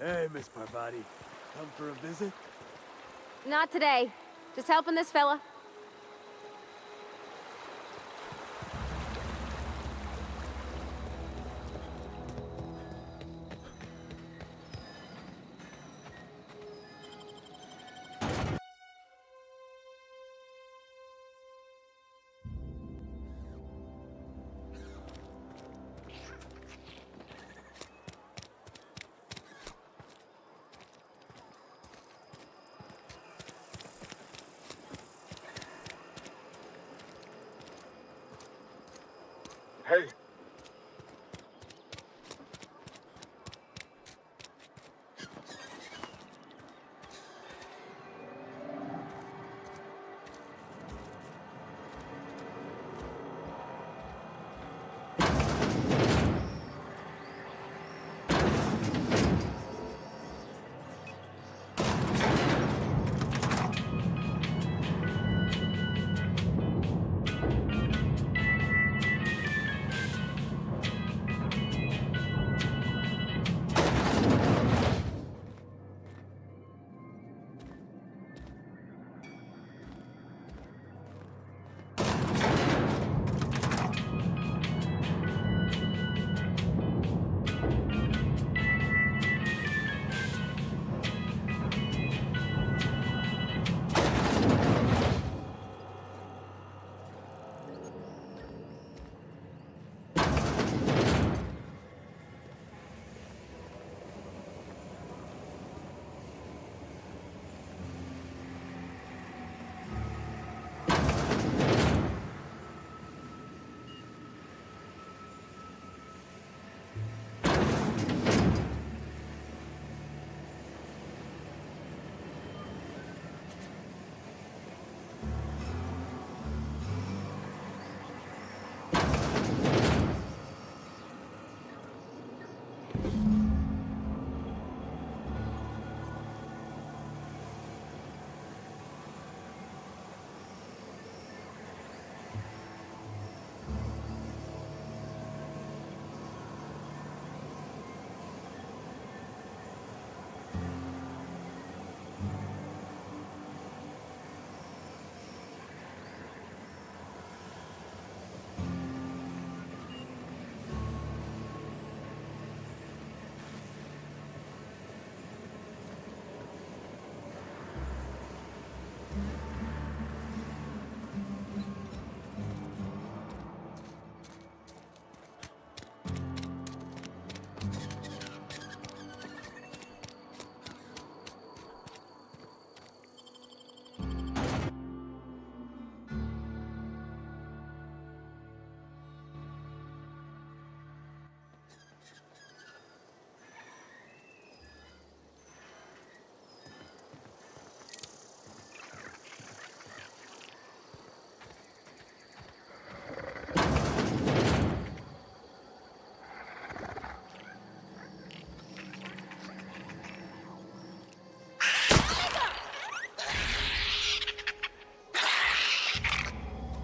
Hey, Miss Parvati. Come for a visit? Not today. Just helping this fella. Hey.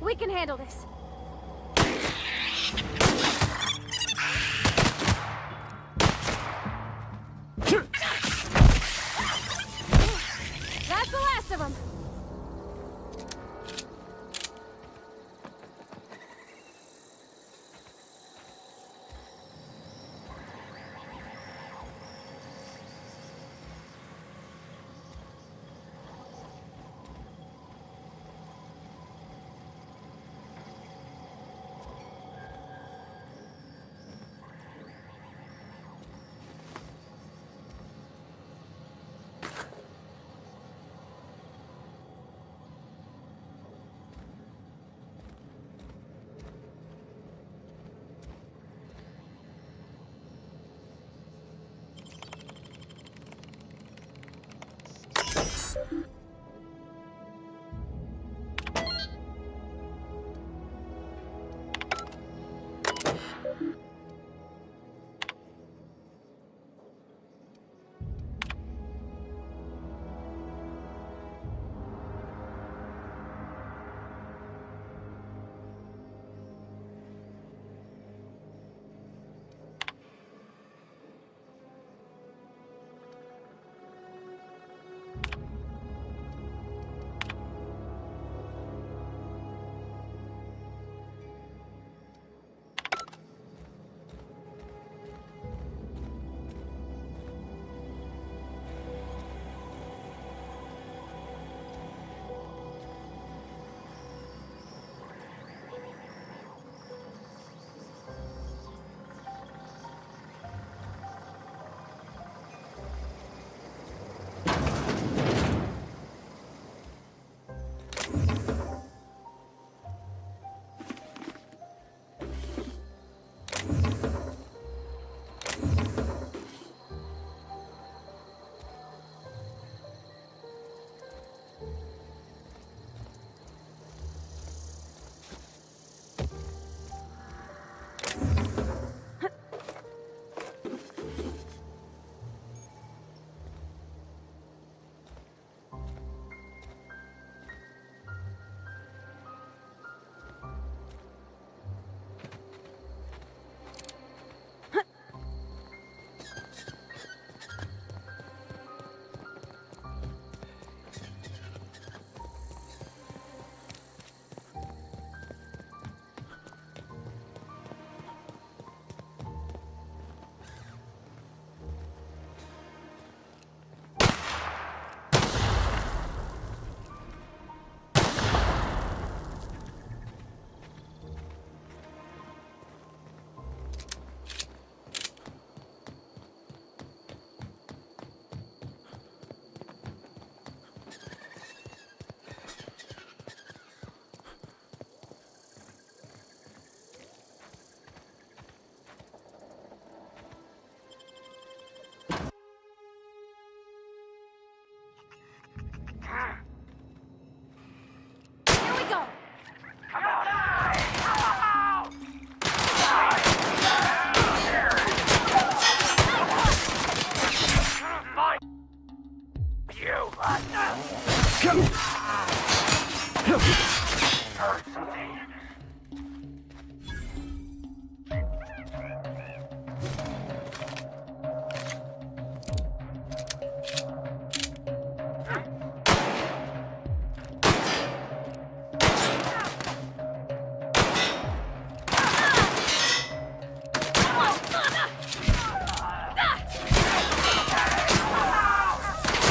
We can handle this. That's the last of them.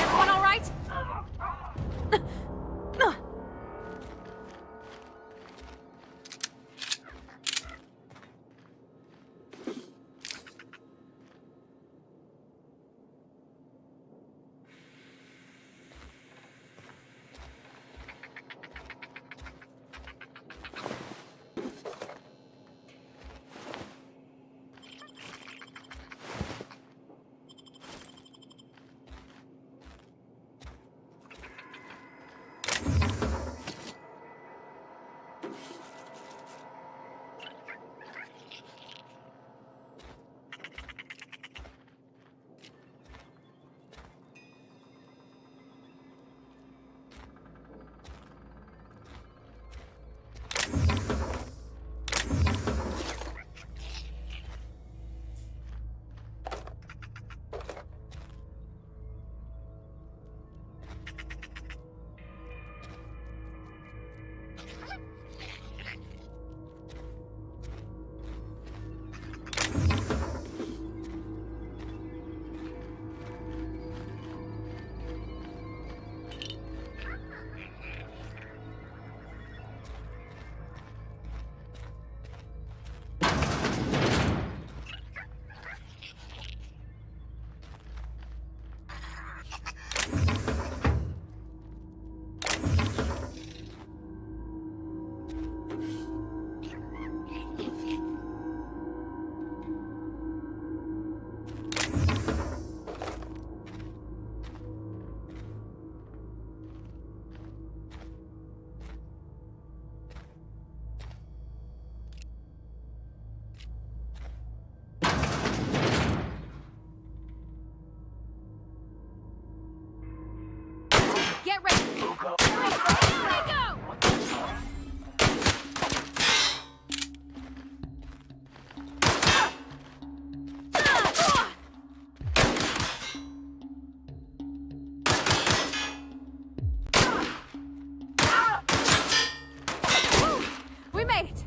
Everyone all right? Get ready. Go! We made it.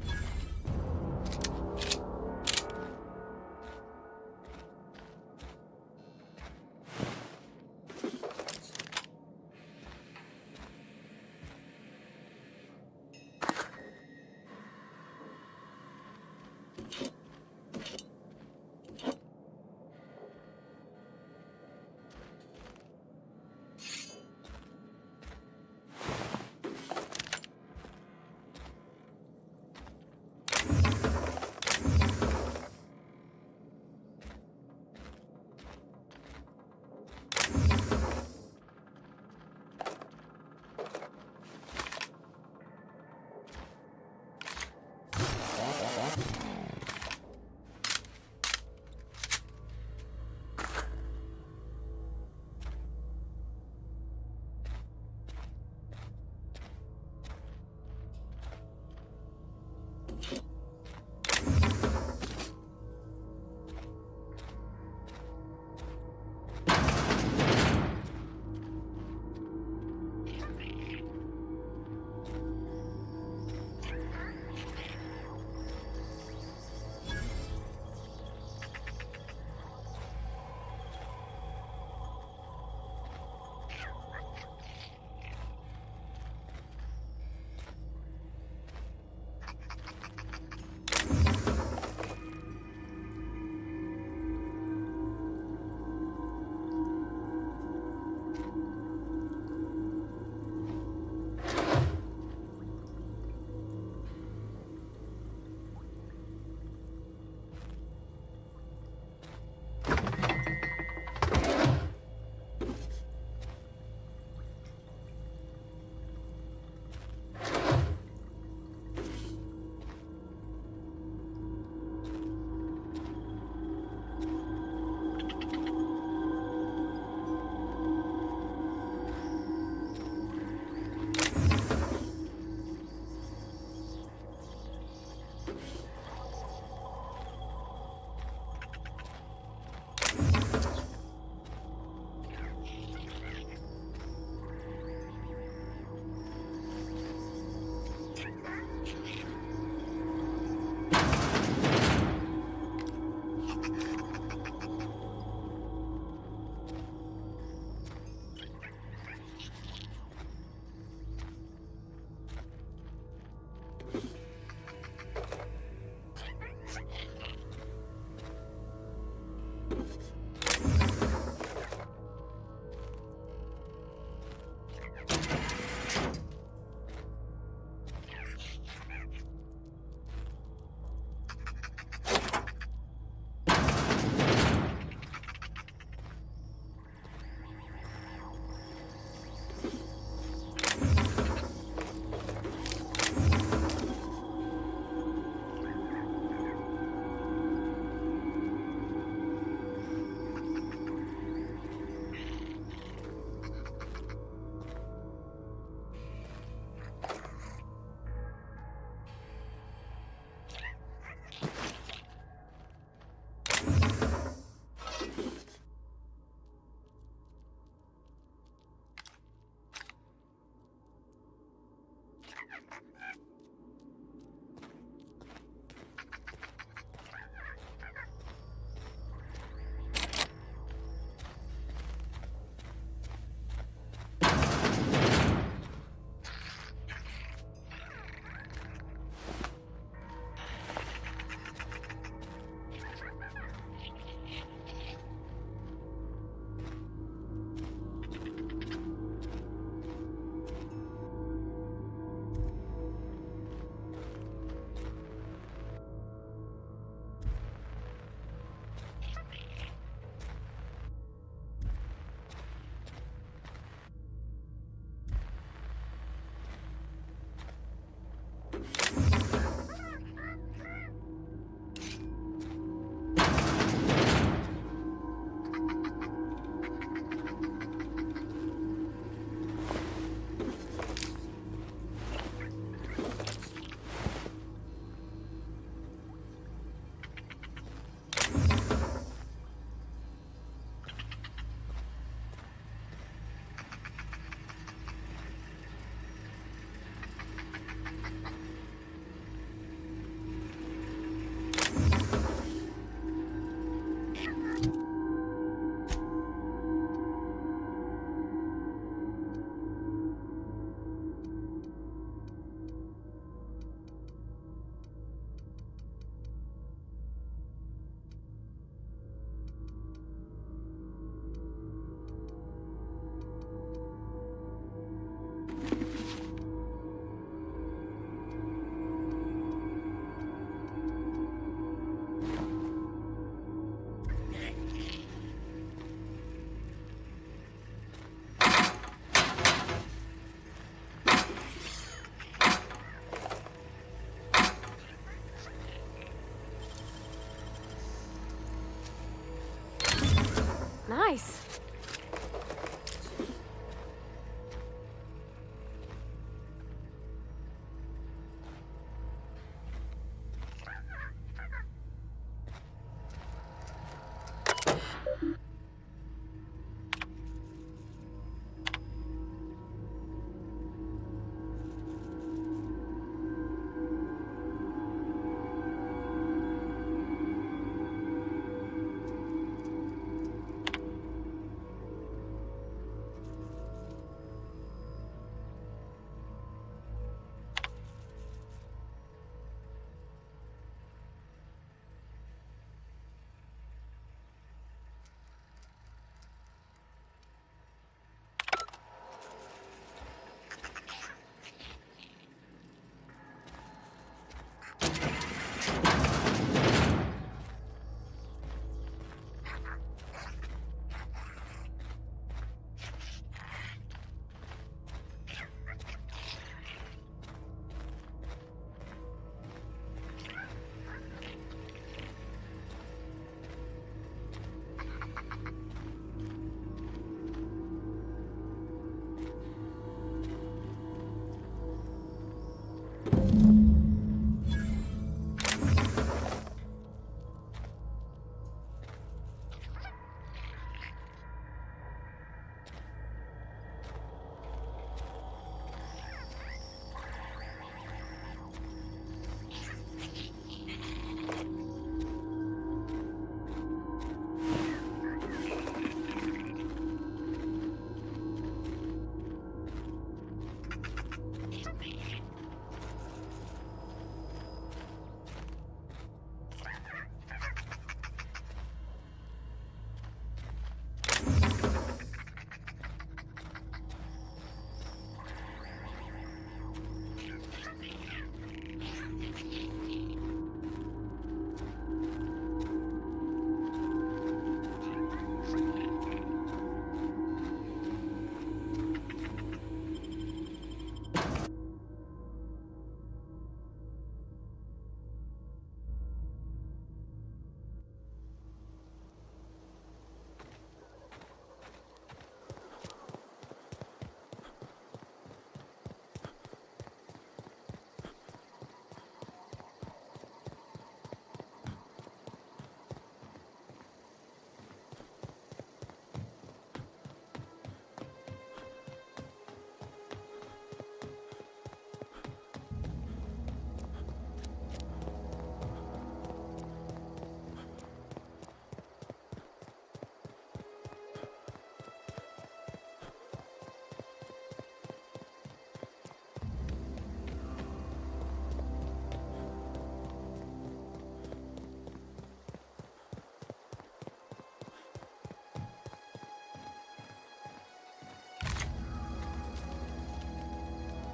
Nice.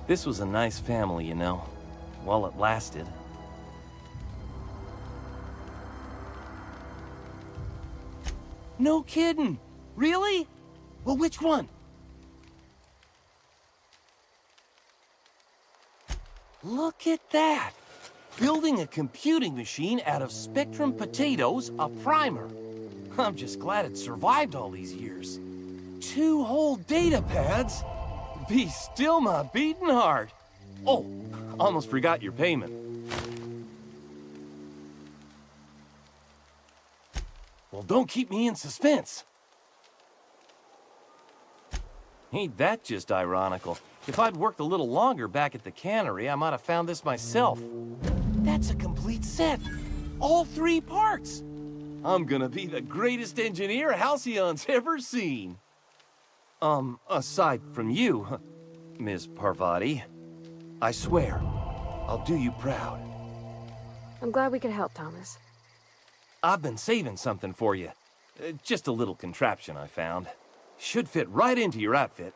This was a nice family, you know, while it lasted. No kidding! Really? Well, which one? Look at that! Building a computing machine out of Spectrum potatoes, a primer. I'm just glad it survived all these years. 2 whole data pads? Be still my beating heart. Oh, almost forgot your payment. Well, don't keep me in suspense. Ain't that just ironical? If I'd worked a little longer back at the cannery, I might have found this myself. That's a complete set. All 3 parts. I'm gonna be the greatest engineer Halcyon's ever seen. Aside from you, Miss Parvati, I swear, I'll do you proud. I'm glad we could help, Thomas. I've been saving something for you. Just a little contraption I found. Should fit right into your outfit.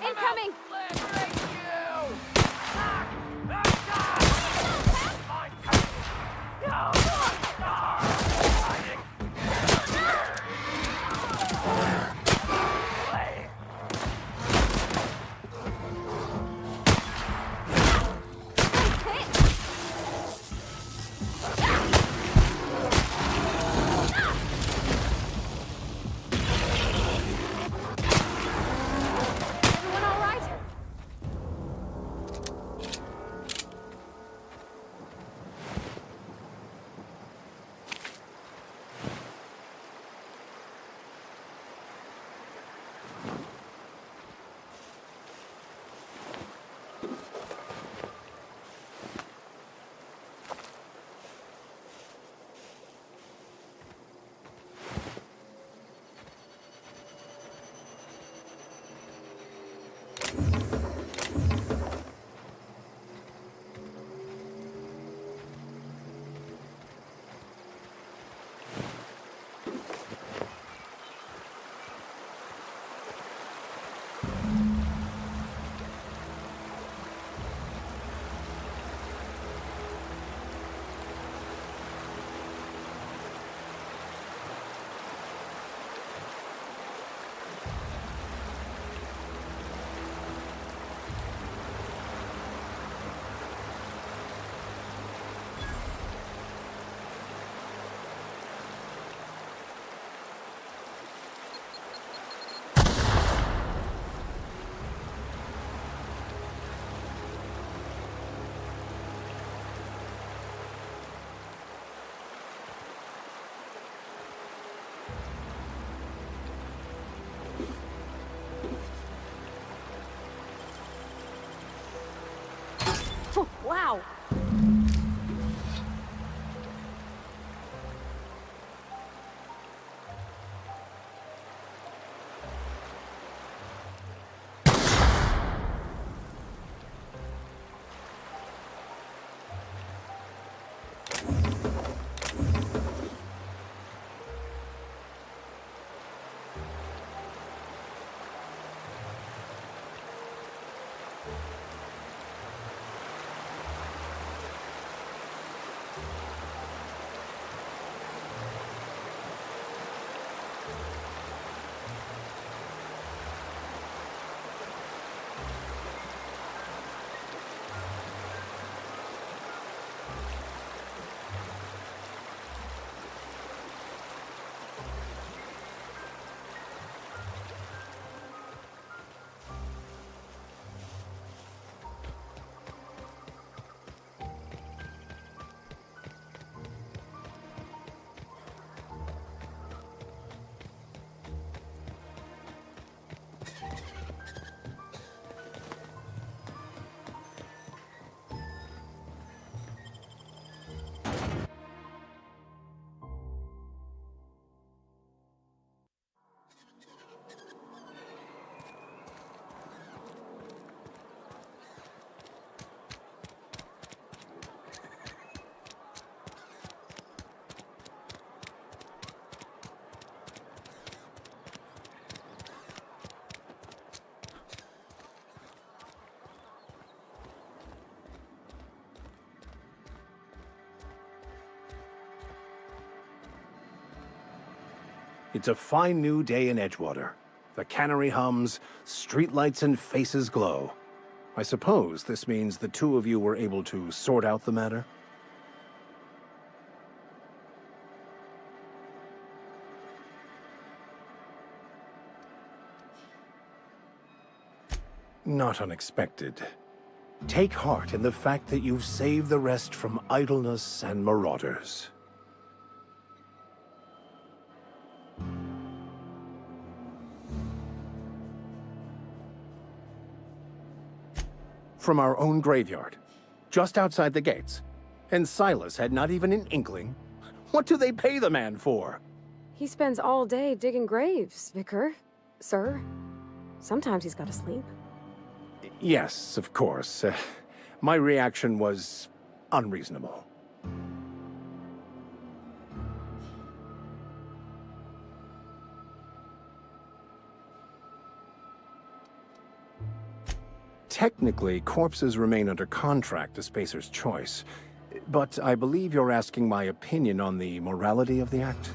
Incoming! Everyone all right? Wow. It's a fine new day in Edgewater. The cannery hums, streetlights and faces glow. I suppose this means the two of you were able to sort out the matter? Not unexpected. Take heart in the fact that you've saved the rest from idleness and marauders. From our own graveyard, just outside the gates. And Silas had not even an inkling. What do they pay the man for? He spends all day digging graves, Vicar. Sir. Sometimes he's gotta sleep. Yes, of course. My reaction was unreasonable. Technically, corpses remain under contract to Spacer's Choice, but I believe you're asking my opinion on the morality of the act.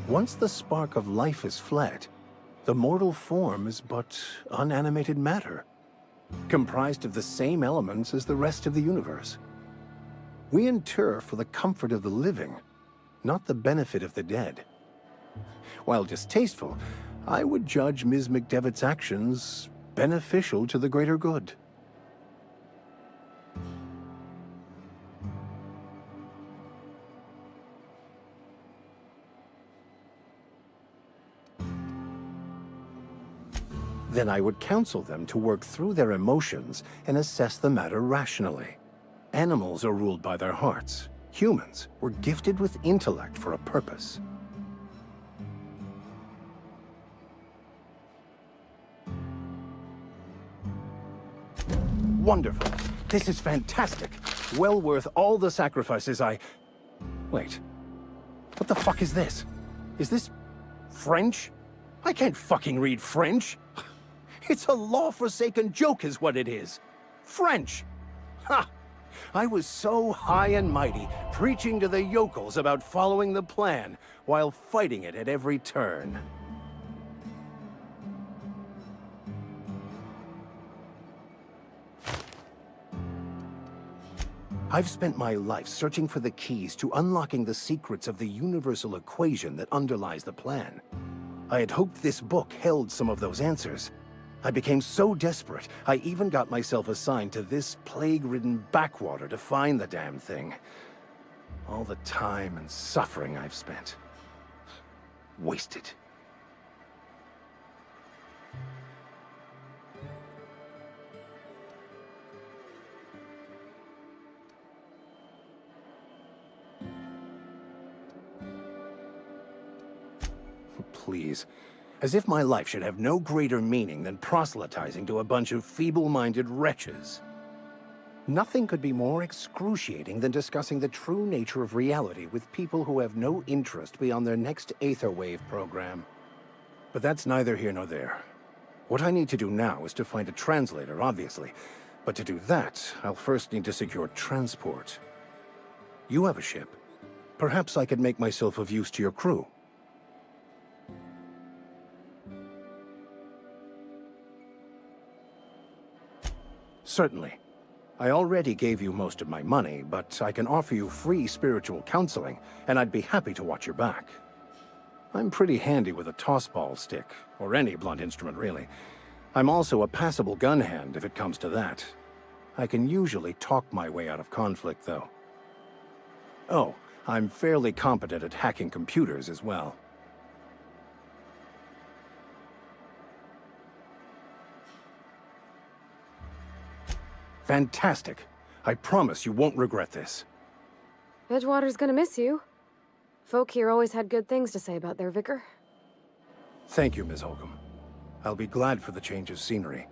Once the spark of life is fled, the mortal form is but unanimated matter, comprised of the same elements as the rest of the universe. We inter for the comfort of the living, not the benefit of the dead. While distasteful, I would judge Ms. McDevitt's actions beneficial to the greater good. Then I would counsel them to work through their emotions and assess the matter rationally. Animals are ruled by their hearts. Humans were gifted with intellect for a purpose. Wonderful. This is fantastic. Well worth all the sacrifices I... Wait. What the fuck is this? Is this... French? I can't fucking read French. It's a law-forsaken joke is what it is. French. Ha! I was so high and mighty, preaching to the yokels about following the plan, while fighting it at every turn. I've spent my life searching for the keys to unlocking the secrets of the universal equation that underlies the plan. I had hoped this book held some of those answers. I became so desperate, I even got myself assigned to this plague-ridden backwater to find the damn thing. All the time and suffering I've spent. Wasted. Please. As if my life should have no greater meaning than proselytizing to a bunch of feeble-minded wretches. Nothing could be more excruciating than discussing the true nature of reality with people who have no interest beyond their next Aetherwave program. But that's neither here nor there. What I need to do now is to find a translator, obviously. But to do that, I'll first need to secure transport. You have a ship. Perhaps I could make myself of use to your crew. Certainly. I already gave you most of my money, but I can offer you free spiritual counseling, and I'd be happy to watch your back. I'm pretty handy with a tossball stick, or any blunt instrument really. I'm also a passable gun hand if it comes to that. I can usually talk my way out of conflict, though. Oh, I'm fairly competent at hacking computers as well. Fantastic. I promise you won't regret this. Edgewater's gonna miss you. Folk here always had good things to say about their vicar. Thank you, Ms. Holcomb. I'll be glad for the change of scenery,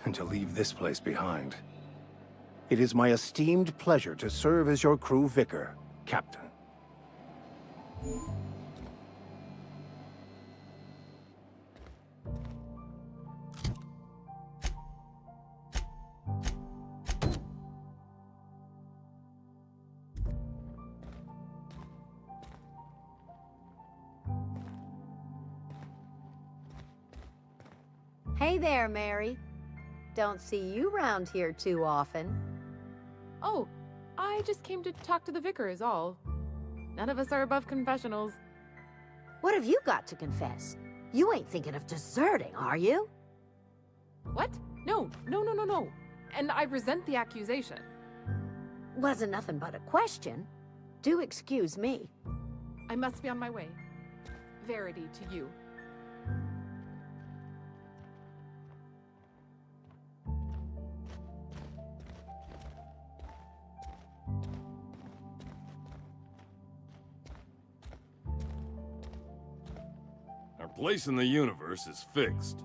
and to leave this place behind. It is my esteemed pleasure to serve as your crew vicar, Captain. Hey there, Mary. Don't see you round here too often. Oh, I just came to talk to the vicar is all. None of us are above confessionals. What have you got to confess? You ain't thinking of deserting, are you? What? No. And I resent the accusation. Wasn't nothing but a question. Do excuse me. I must be on my way. Verity to you. Our place in the universe is fixed.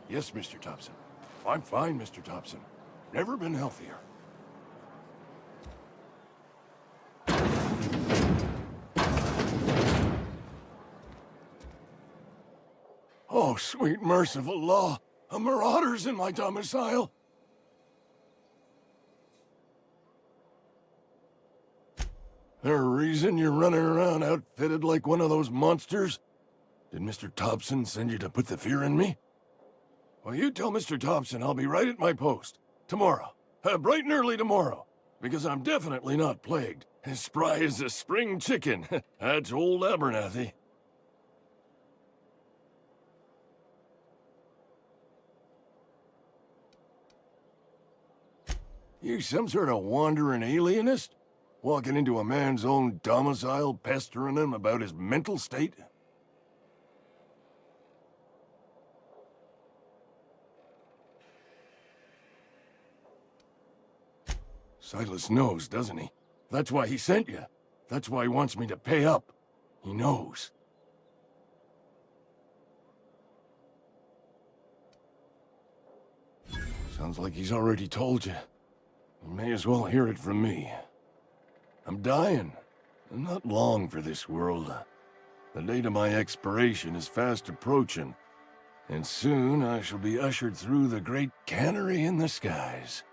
Yes, Mr. Thompson. I'm fine, Mr. Thompson. Never been healthier. Oh, sweet merciful law! A marauder's in my domicile! There a reason you're running around outfitted like one of those monsters? Did Mr. Thompson send you to put the fear in me? Well, you tell Mr. Thompson I'll be right at my post. Tomorrow. Bright and early tomorrow. Because I'm definitely not plagued. As spry as a spring chicken. That's old Abernathy. You some sort of wandering alienist? Walking into a man's own domicile, pestering him about his mental state? Silas knows, doesn't he? That's why he sent you. That's why he wants me to pay up. He knows. Sounds like he's already told you. You may as well hear it from me. I'm dying. I'm not long for this world. The date of my expiration is fast approaching. And soon I shall be ushered through the great cannery in the skies.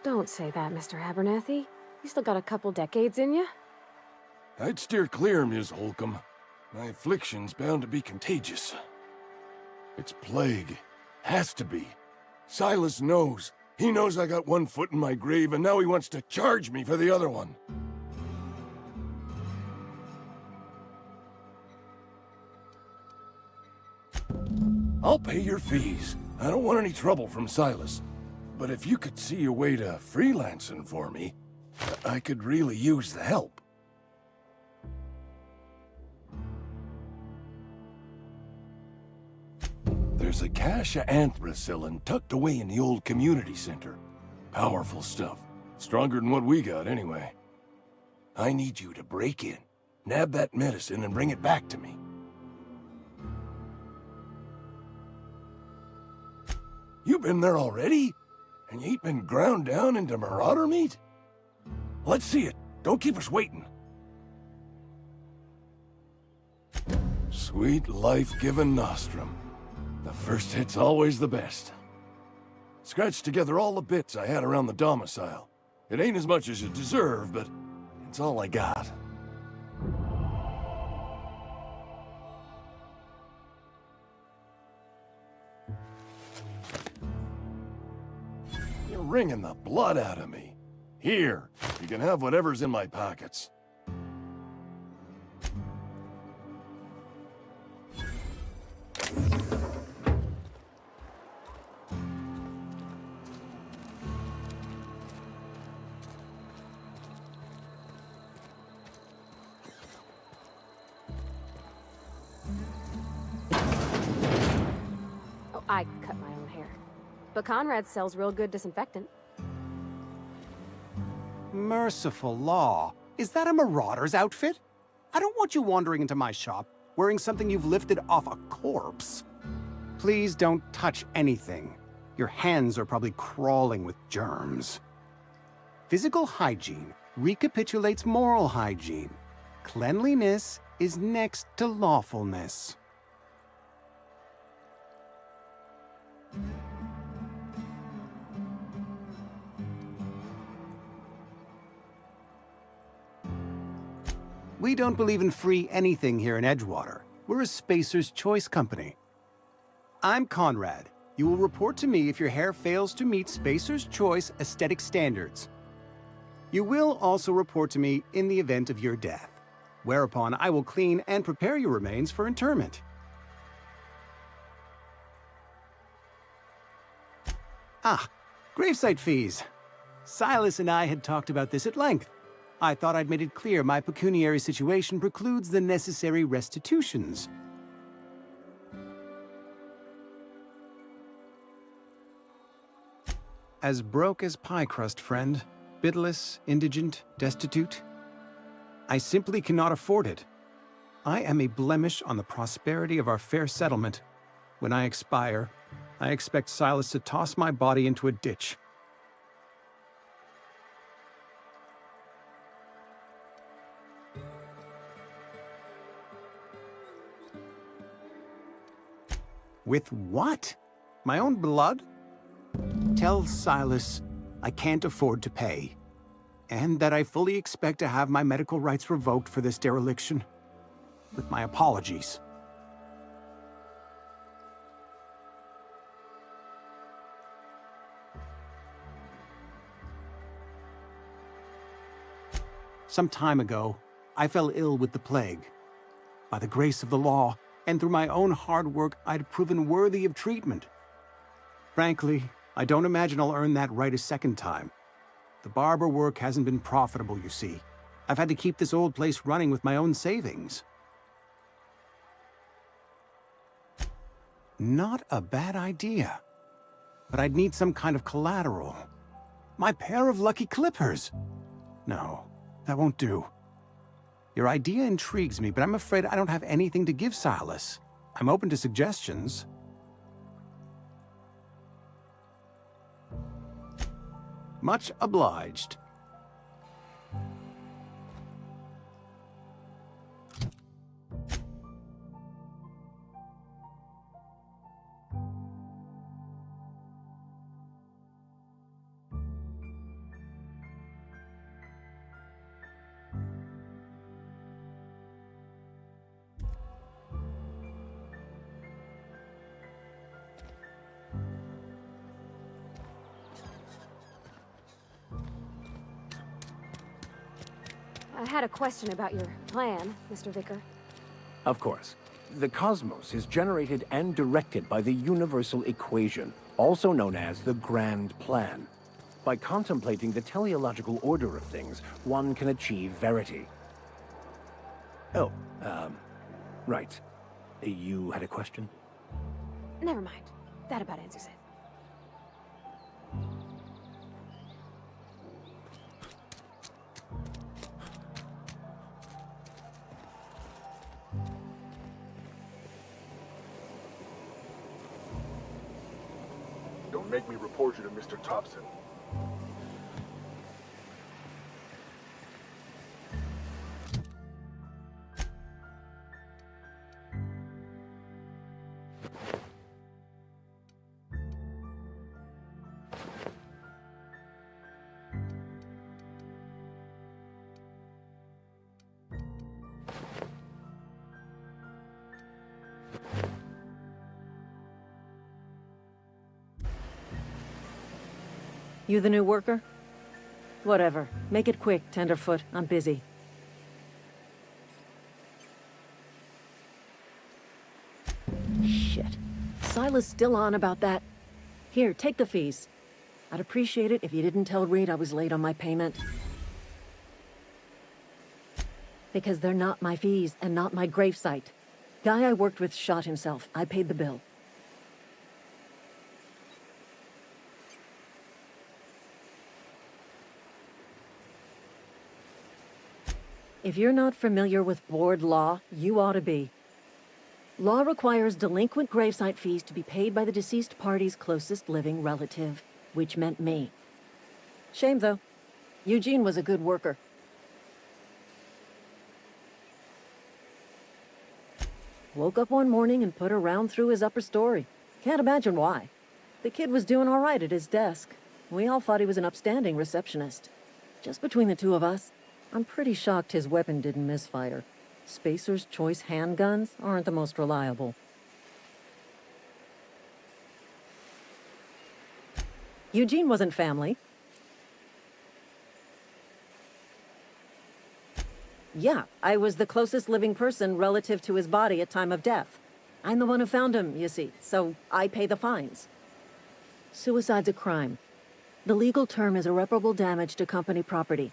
Don't say that, Mr. Abernathy. You still got a couple decades in you. I'd steer clear, Ms. Holcomb. My affliction's bound to be contagious. It's plague. Has to be. Silas knows. He knows I got one foot in my grave, and now he wants to charge me for the other one. I'll pay your fees. I don't want any trouble from Silas. But if you could see a way to freelancing for me, I could really use the help. There's a cache of anthracillin tucked away in the old community center. Powerful stuff. Stronger than what we got, anyway. I need you to break in, nab that medicine, and bring it back to me. You been there already? And you ain't been ground down into marauder meat? Let's see it. Don't keep us waiting. Sweet life-giving nostrum. The first hit's always the best. Scratched together all the bits I had around the domicile. It ain't as much as you deserve, but it's all I got. You're wringing the blood out of me. Here, you can have whatever's in my pockets. I cut my own hair. But Conrad sells real good disinfectant. Merciful law. Is that a marauder's outfit? I don't want you wandering into my shop wearing something you've lifted off a corpse. Please don't touch anything. Your hands are probably crawling with germs. Physical hygiene recapitulates moral hygiene. Cleanliness is next to lawfulness. We don't believe in free anything here in Edgewater. We're a Spacer's Choice company. I'm Conrad. You will report to me if your hair fails to meet Spacer's Choice aesthetic standards. You will also report to me in the event of your death, whereupon I will clean and prepare your remains for interment. Ah, gravesite fees. Silas and I had talked about this at length. I thought I'd made it clear my pecuniary situation precludes the necessary restitutions. As broke as pie crust, friend. Bitless, indigent, destitute. I simply cannot afford it. I am a blemish on the prosperity of our fair settlement. When I expire, I expect Silas to toss my body into a ditch. With what? My own blood? Tell Silas I can't afford to pay, and that I fully expect to have my medical rights revoked for this dereliction. With my apologies. Some time ago, I fell ill with the plague. By the grace of the law, and through my own hard work, I'd proven worthy of treatment. Frankly, I don't imagine I'll earn that right a second time. The barber work hasn't been profitable, you see. I've had to keep this old place running with my own savings. Not a bad idea. But I'd need some kind of collateral. My pair of lucky clippers! No, that won't do. Your idea intrigues me, but I'm afraid I don't have anything to give Silas. I'm open to suggestions. Much obliged. I had a question about your plan, Mr. Vicar. Of course. The cosmos is generated and directed by the universal equation, also known as the Grand Plan. By contemplating the teleological order of things, one can achieve verity. Oh, right. You had a question? Never mind. That about answers it. Don't make me report you to Mr. Thompson. You the new worker? Whatever. Make it quick, Tenderfoot. I'm busy. Shit. Silas still on about that. Here, take the fees. I'd appreciate it if you didn't tell Reed I was late on my payment. Because they're not my fees and not my gravesite. Guy I worked with shot himself. I paid the bill. If you're not familiar with board law, you ought to be. Law requires delinquent gravesite fees to be paid by the deceased party's closest living relative, which meant me. Shame, though. Eugene was a good worker. Woke up one morning and put a round through his upper story. Can't imagine why. The kid was doing all right at his desk. We all thought he was an upstanding receptionist. Just between the two of us, I'm pretty shocked his weapon didn't misfire. Spacer's Choice handguns aren't the most reliable. Eugene wasn't family. Yeah, I was the closest living person relative to his body at time of death. I'm the one who found him, you see, so I pay the fines. Suicide's a crime. The legal term is irreparable damage to company property.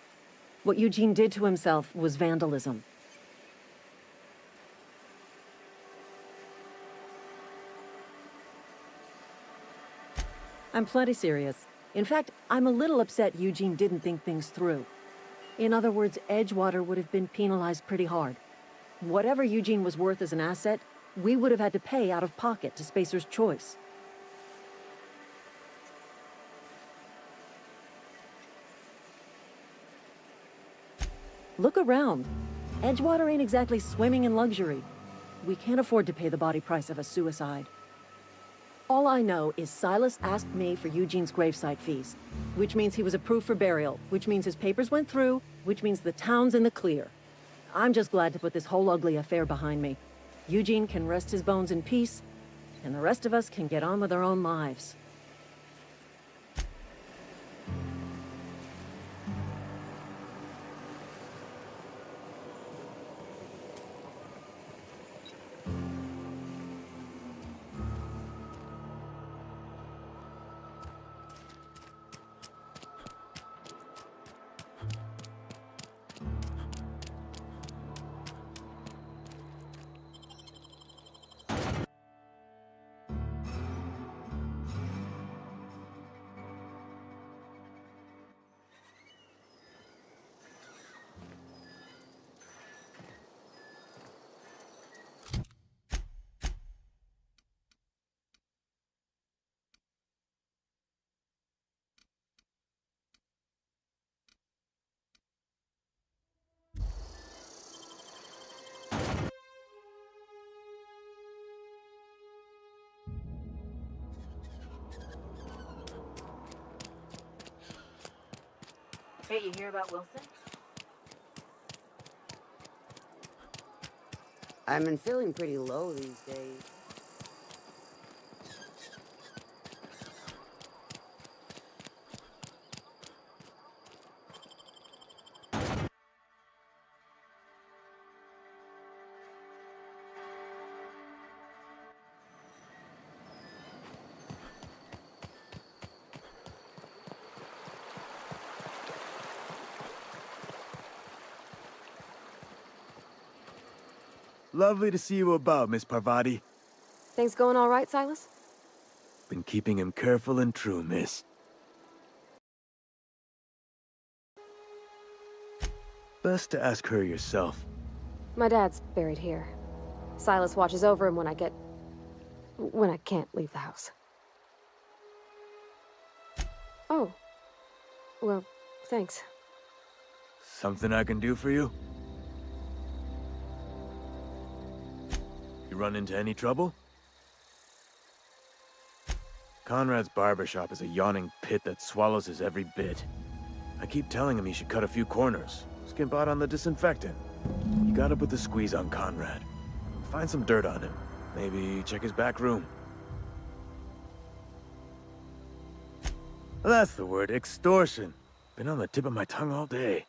What Eugene did to himself was vandalism. I'm plenty serious. In fact, I'm a little upset Eugene didn't think things through. In other words, Edgewater would have been penalized pretty hard. Whatever Eugene was worth as an asset, we would have had to pay out of pocket to Spacer's Choice. Look around. Edgewater ain't exactly swimming in luxury. We can't afford to pay the body price of a suicide. All I know is Silas asked me for Eugene's gravesite fees, which means he was approved for burial, which means his papers went through, which means the town's in the clear. I'm just glad to put this whole ugly affair behind me. Eugene can rest his bones in peace, and the rest of us can get on with our own lives. Hey, you hear about Wilson? I've been feeling pretty low these days. Lovely to see you about, Miss Parvati. Things going all right, Silas? Been keeping him careful and true, miss. Best to ask her yourself. My dad's buried here. Silas watches over him when I can't leave the house. Oh. Well, thanks. Something I can do for you? You run into any trouble? Conrad's barbershop is a yawning pit that swallows his every bit. I keep telling him he should cut a few corners, skimp out on the disinfectant. You gotta put the squeeze on Conrad. Find some dirt on him. Maybe check his back room. That's the word, extortion. Been on the tip of my tongue all day.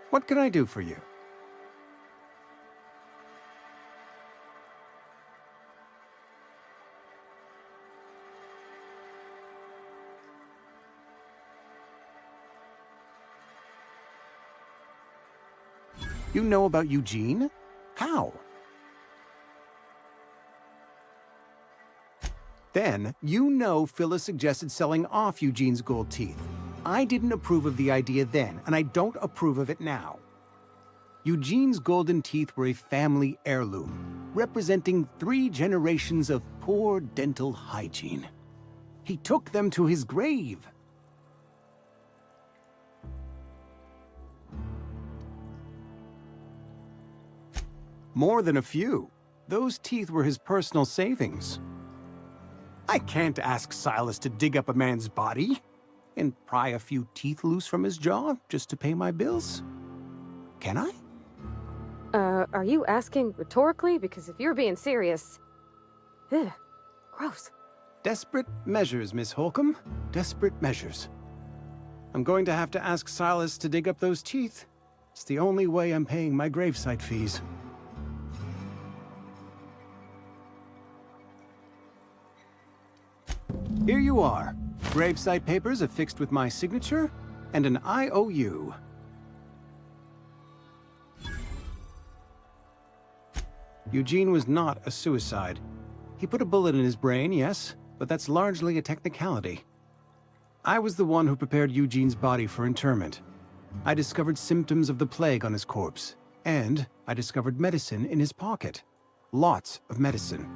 What can I do for you? You know about Eugene? How? Then, you know Phyllis suggested selling off Eugene's gold teeth. I didn't approve of the idea then, and I don't approve of it now. Eugene's golden teeth were a family heirloom, representing 3 generations of poor dental hygiene. He took them to his grave. More than a few. Those teeth were his personal savings. I can't ask Silas to dig up a man's body and pry a few teeth loose from his jaw just to pay my bills. Can I? Are you asking rhetorically? Because if you're being serious... Ugh, gross. Desperate measures, Miss Holcomb. Desperate measures. I'm going to have to ask Silas to dig up those teeth. It's the only way I'm paying my gravesite fees. Here you are. Gravesite papers affixed with my signature and an IOU. Eugene was not a suicide. He put a bullet in his brain, yes, but that's largely a technicality. I was the one who prepared Eugene's body for interment. I discovered symptoms of the plague on his corpse, and I discovered medicine in his pocket. Lots of medicine.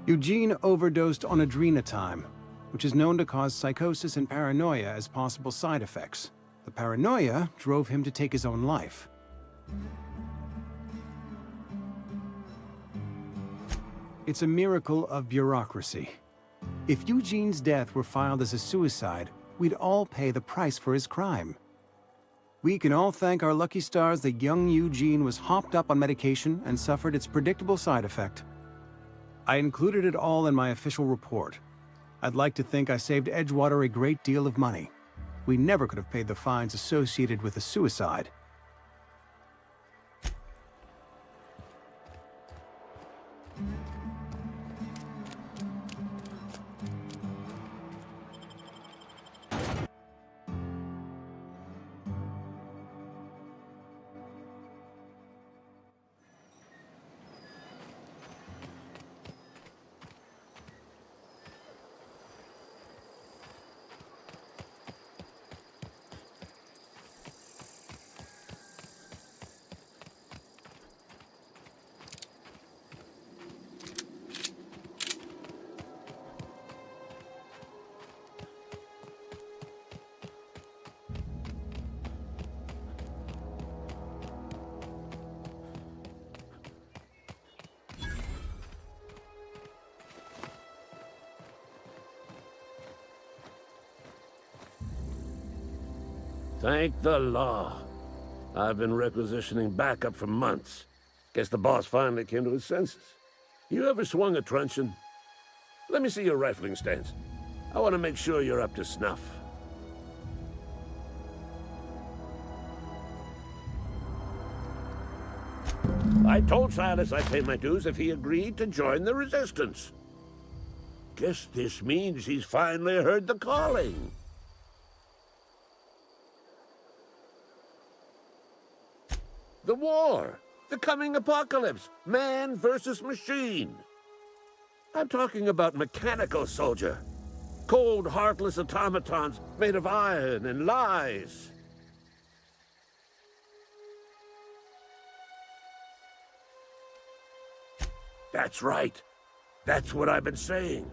Eugene overdosed on adrenatime, which is known to cause psychosis and paranoia as possible side effects. The paranoia drove him to take his own life. It's a miracle of bureaucracy. If Eugene's death were filed as a suicide, we'd all pay the price for his crime. We can all thank our lucky stars that young Eugene was hopped up on medication and suffered its predictable side effect. I included it all in my official report. I'd like to think I saved Edgewater a great deal of money. We never could have paid the fines associated with a suicide. Thank the law. I've been requisitioning backup for months. Guess the boss finally came to his senses. You ever swung a truncheon? Let me see your rifling stance. I want to make sure you're up to snuff. I told Silas I'd pay my dues if he agreed to join the resistance. Guess this means he's finally heard the calling. The war! The coming apocalypse! Man versus machine! I'm talking about mechanical soldier. Cold, heartless automatons made of iron and lies. That's right. That's what I've been saying.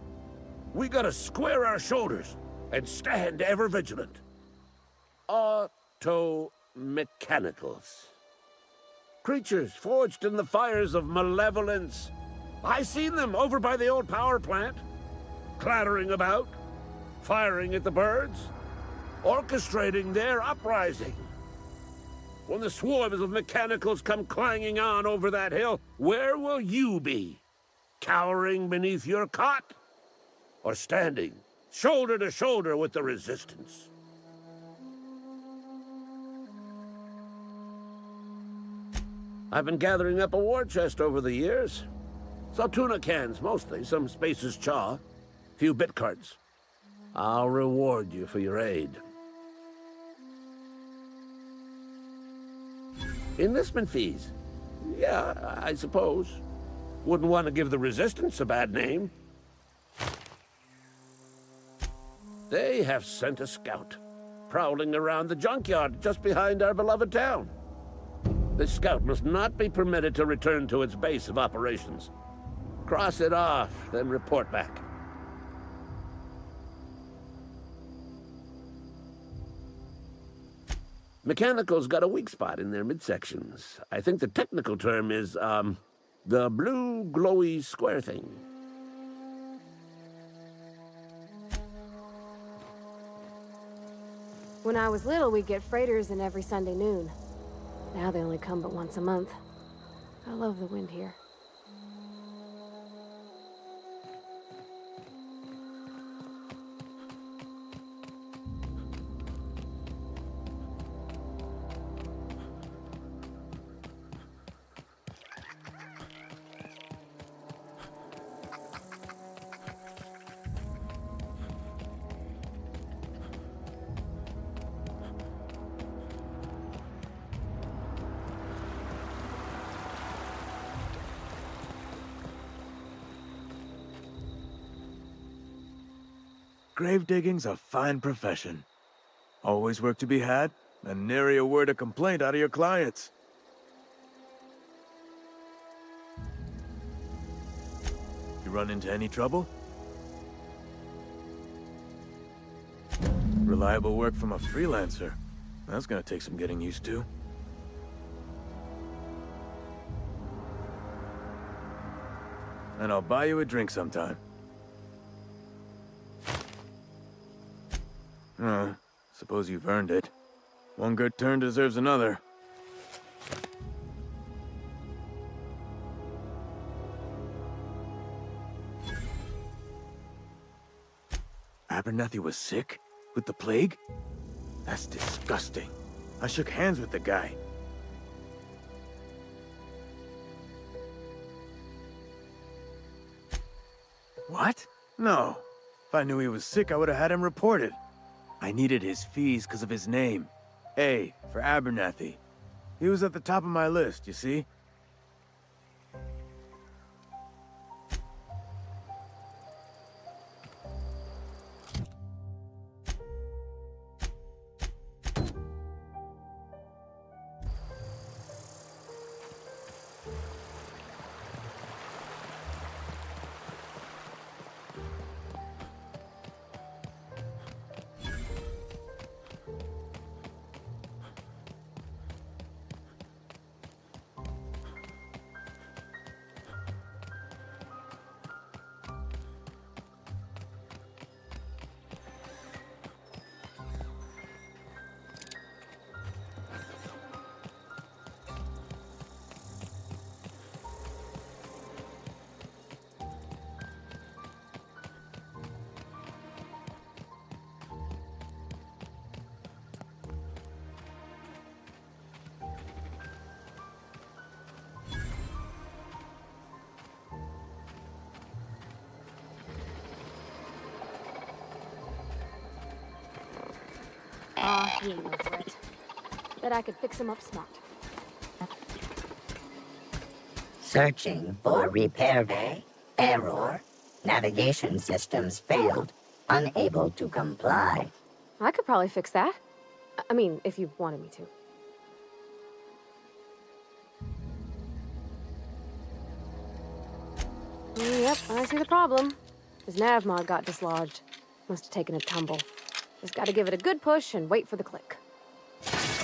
We gotta square our shoulders and stand ever vigilant. Auto-mechanicals. Creatures forged in the fires of malevolence. I seen them over by the old power plant, clattering about, firing at the birds, orchestrating their uprising. When the swarms of mechanicals come clanging on over that hill, where will you be? Cowering beneath your cot? Or standing, shoulder to shoulder with the resistance? I've been gathering up a war chest over the years. So tuna cans, mostly, some Spacer's chaw, few bit cards. I'll reward you for your aid. Enlistment fees? Yeah, I suppose. Wouldn't want to give the Resistance a bad name. They have sent a scout, prowling around the junkyard just behind our beloved town. This scout must not be permitted to return to its base of operations. Cross it off, then report back. Mechanical's got a weak spot in their midsections. I think the technical term is, the blue glowy square thing. When I was little, we'd get freighters in every Sunday noon. Now they only come but once a month. I love the wind here. Grave digging's a fine profession. Always work to be had, and nary a word of complaint out of your clients. You run into any trouble? Reliable work from a freelancer. That's gonna take some getting used to. And I'll buy you a drink sometime. Oh, suppose you've earned it. One good turn deserves another. Abernathy was sick? With the plague? That's disgusting. I shook hands with the guy. What? No. If I knew he was sick, I would have had him reported. I needed his fees because of his name. A, for Abernathy. He was at the top of my list, you see? He ain't no threat. Bet I could fix him up smart. Searching for repair bay. Error. Navigation systems failed. Unable to comply. I could probably fix that. I mean, if you wanted me to. Yep, I see the problem. His nav mod got dislodged. Must have taken a tumble. Just gotta give it a good push and wait for the click.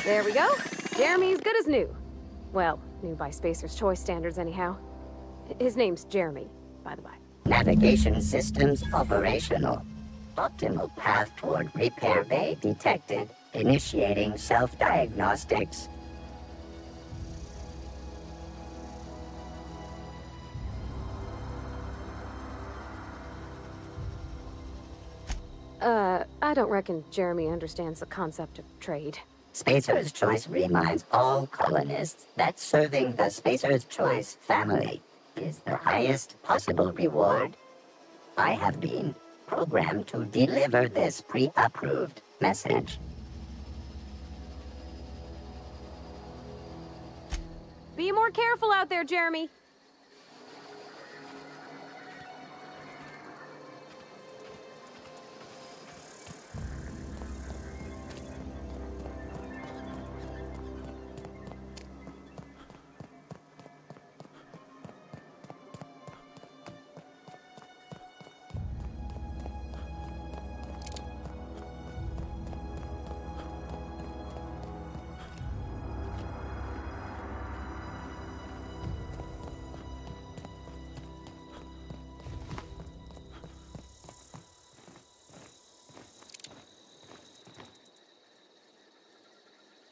There we go. Jeremy's good as new. Well, new by Spacer's Choice standards anyhow. His name's Jeremy, by the by. Navigation systems operational. Optimal path toward repair bay detected. Initiating self-diagnostics. I don't reckon Jeremy understands the concept of trade. Spacer's Choice reminds all colonists that serving the Spacer's Choice family is the highest possible reward. I have been programmed to deliver this pre-approved message. Be more careful out there, Jeremy.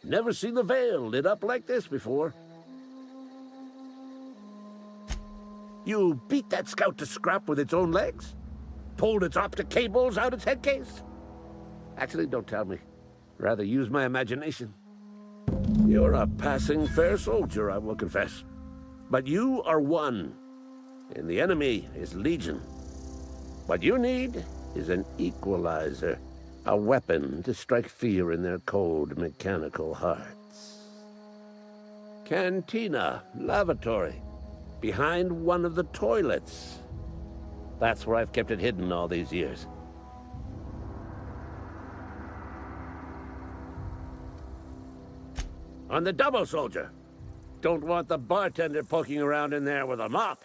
Never seen the Veil lit up like this before. You beat that scout to scrap with its own legs? Pulled its optic cables out its head case? Actually, don't tell me. Rather use my imagination. You're a passing fair soldier, I will confess. But you are one, and the enemy is legion. What you need is an equalizer. A weapon to strike fear in their cold, mechanical hearts. Cantina, lavatory, behind one of the toilets. That's where I've kept it hidden all these years. On the double, soldier. Don't want the bartender poking around in there with a mop.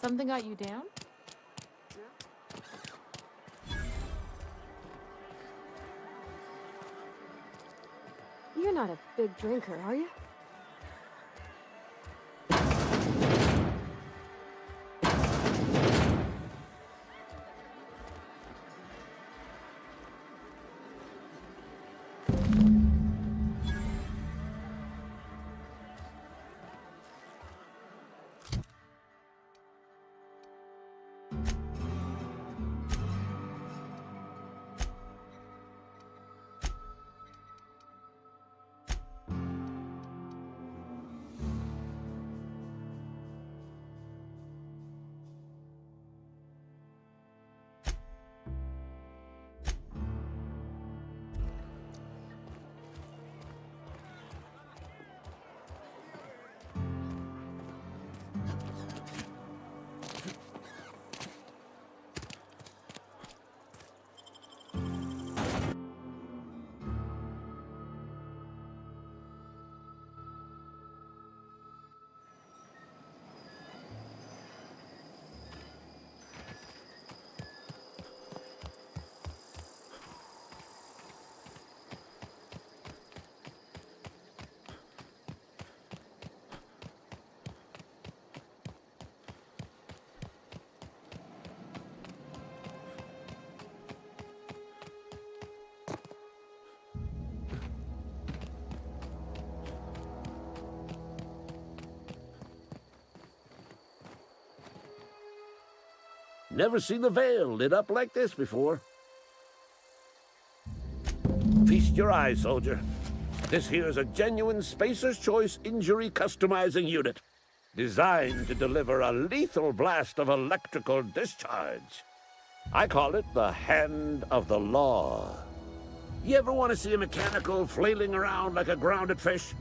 Something got you down? You're not a big drinker, are you? Never seen the Veil lit up like this before. Feast your eyes, soldier. This here's a genuine Spacer's Choice injury customizing unit, designed to deliver a lethal blast of electrical discharge. I call it the Hand of the Law. You ever want to see a mechanical flailing around like a grounded fish?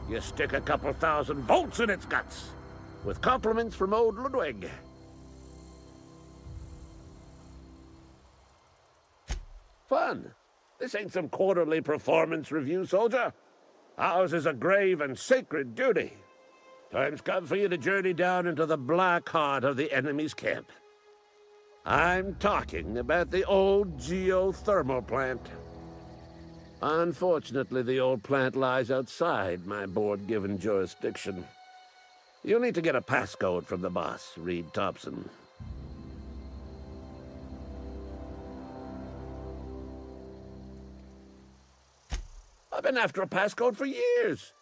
You stick a couple thousand volts in its guts. With compliments from old Ludwig. Fun. This ain't some quarterly performance review, soldier. Ours is a grave and sacred duty. Time's come for you to journey down into the black heart of the enemy's camp. I'm talking about the old geothermal plant. Unfortunately, the old plant lies outside my board-given jurisdiction. You'll need to get a passcode from the boss, Reed Thompson. I've been after a passcode for years.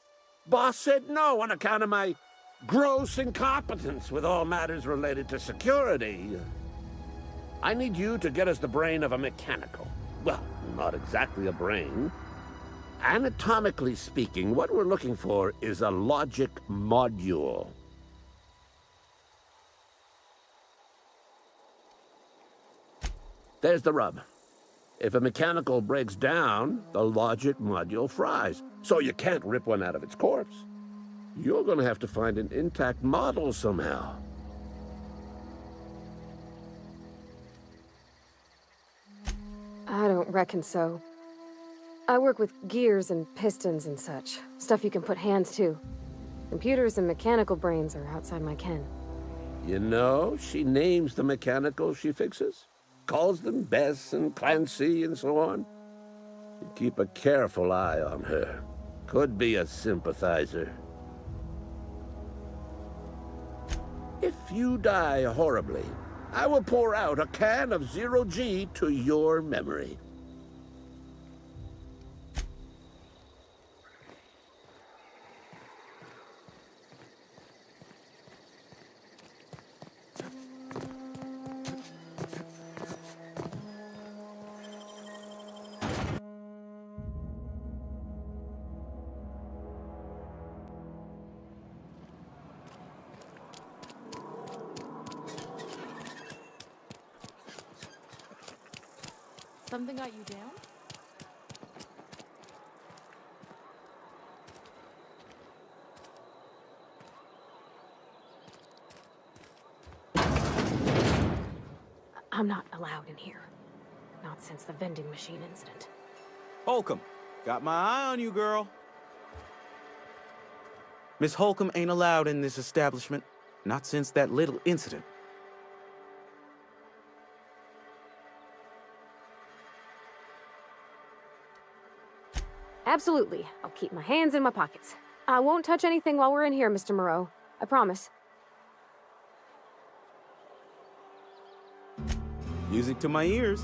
Boss said no on account of my gross incompetence with all matters related to security. I need you to get us the brain of a mechanical. Well, not exactly a brain. Anatomically speaking, what we're looking for is a logic module. There's the rub. If a mechanical breaks down, the logic module fries. So you can't rip one out of its corpse. You're going to have to find an intact model somehow. I don't reckon so. I work with gears and pistons and such. Stuff you can put hands to. Computers and mechanical brains are outside my ken. You know, she names the mechanicals she fixes. Calls them Bess and Clancy and so on. You keep a careful eye on her. Could be a sympathizer. If you die horribly, I will pour out a can of 0G to your memory. Something got you down? I'm not allowed in here. Not since the vending machine incident. Holcomb, got my eye on you, girl. Miss Holcomb ain't allowed in this establishment. Not since that little incident. Absolutely. I'll keep my hands in my pockets. I won't touch anything while we're in here, Mr. Moreau. I promise. Music to my ears.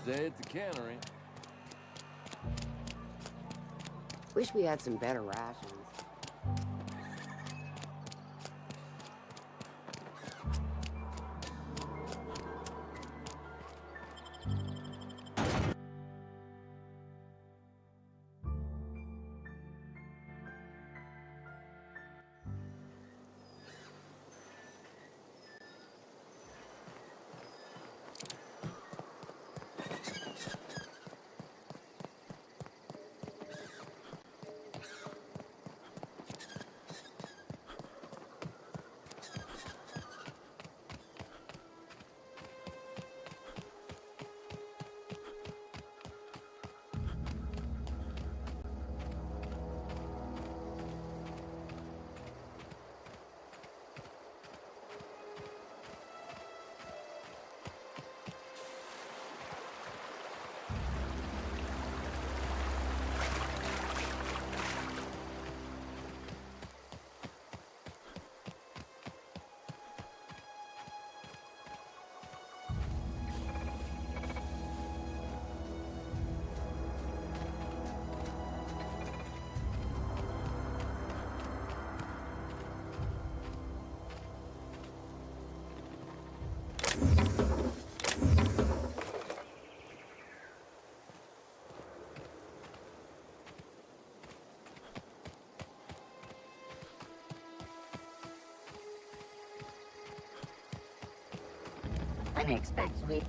day at the cannery. Wish we had some better rations. Unexpectedly.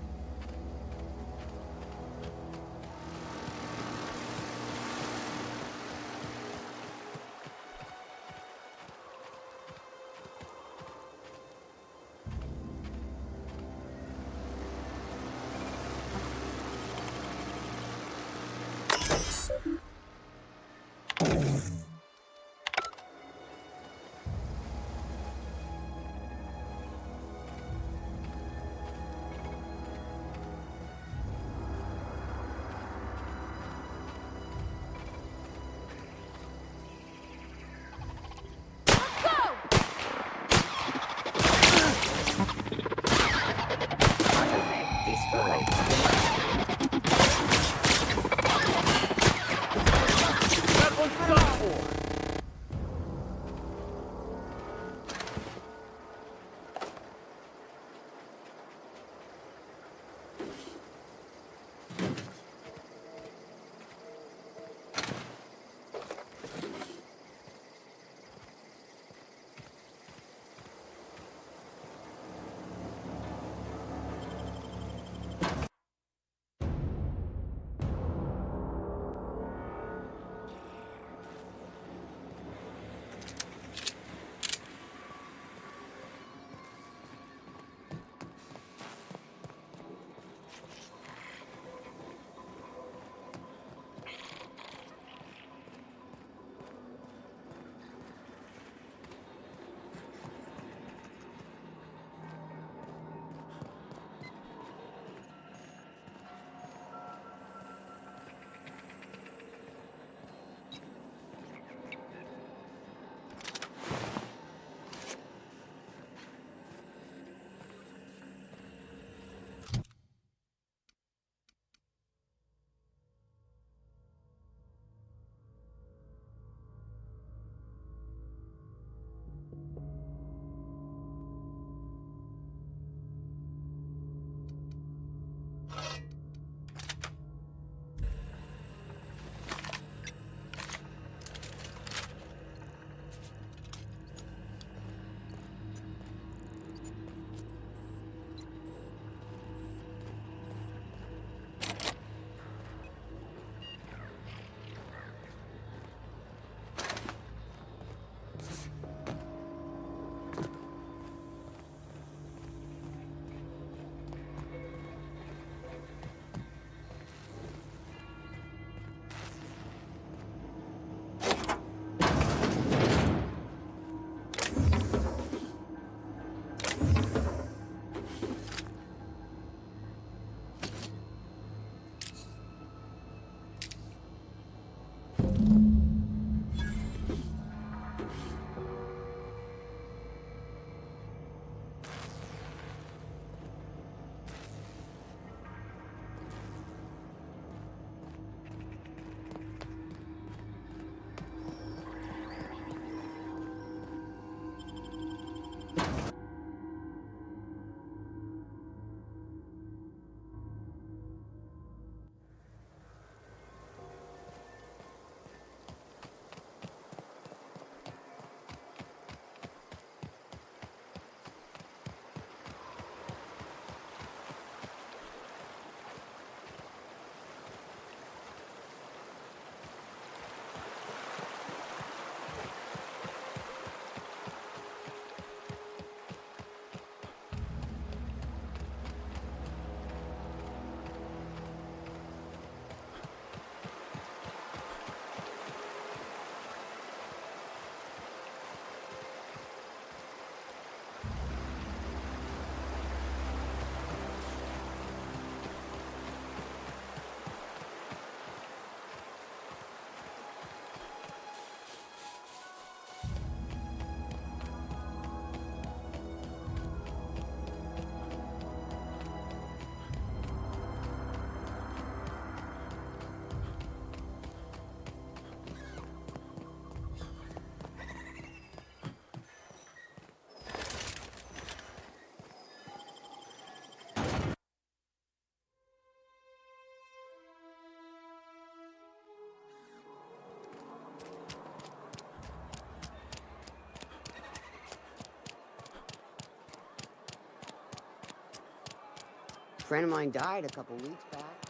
friend of mine died a couple weeks back.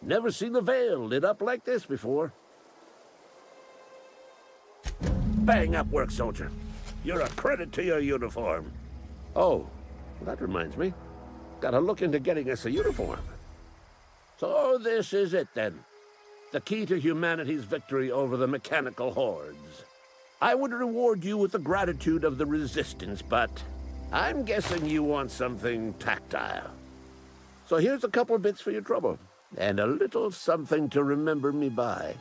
Never seen the Vale lit up like this before. Bang up work, soldier. You're a credit to your uniform. Oh, that reminds me. Gotta look into getting us a uniform. So this is it then. The key to humanity's victory over the mechanical hordes. I would reward you with the gratitude of the Resistance, but I'm guessing you want something tactile. So here's a couple of bits for your trouble. And a little something to remember me by.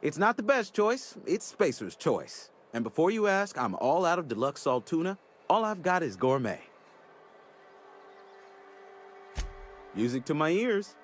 It's not the best choice, it's Spacer's choice. And before you ask, I'm all out of deluxe salt tuna. All I've got is gourmet. Music to my ears.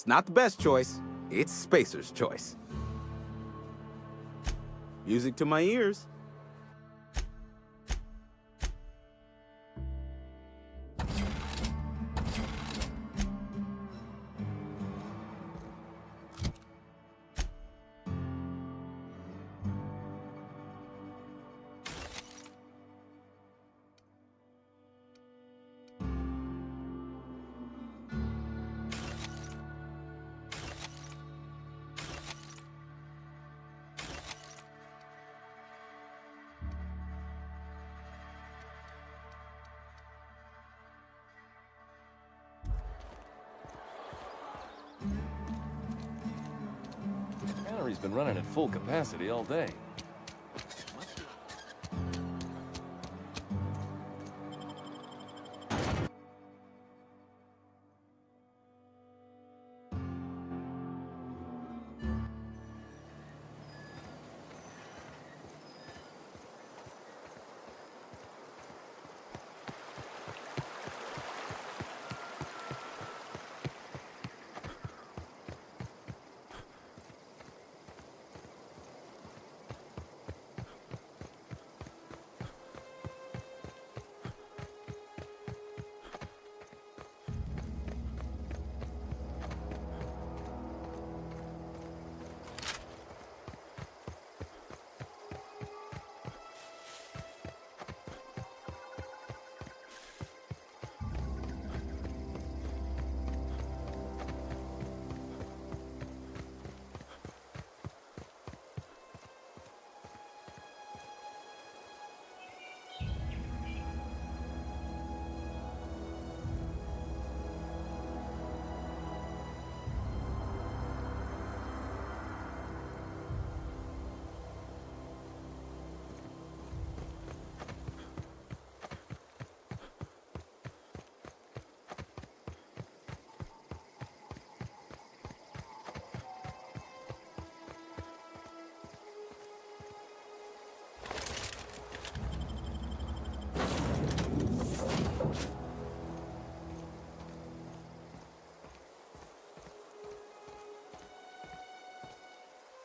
It's not the best choice. It's Spacer's choice. Music to my ears. Battery's been running at full capacity all day.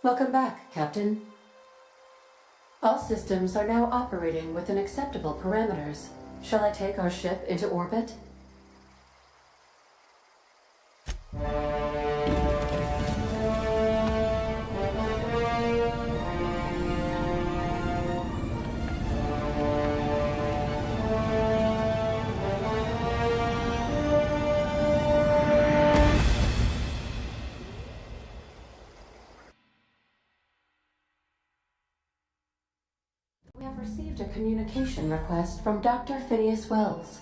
Welcome back, Captain. All systems are now operating within acceptable parameters. Shall I take our ship into orbit? We have received a communication request from Dr. Phineas Wells.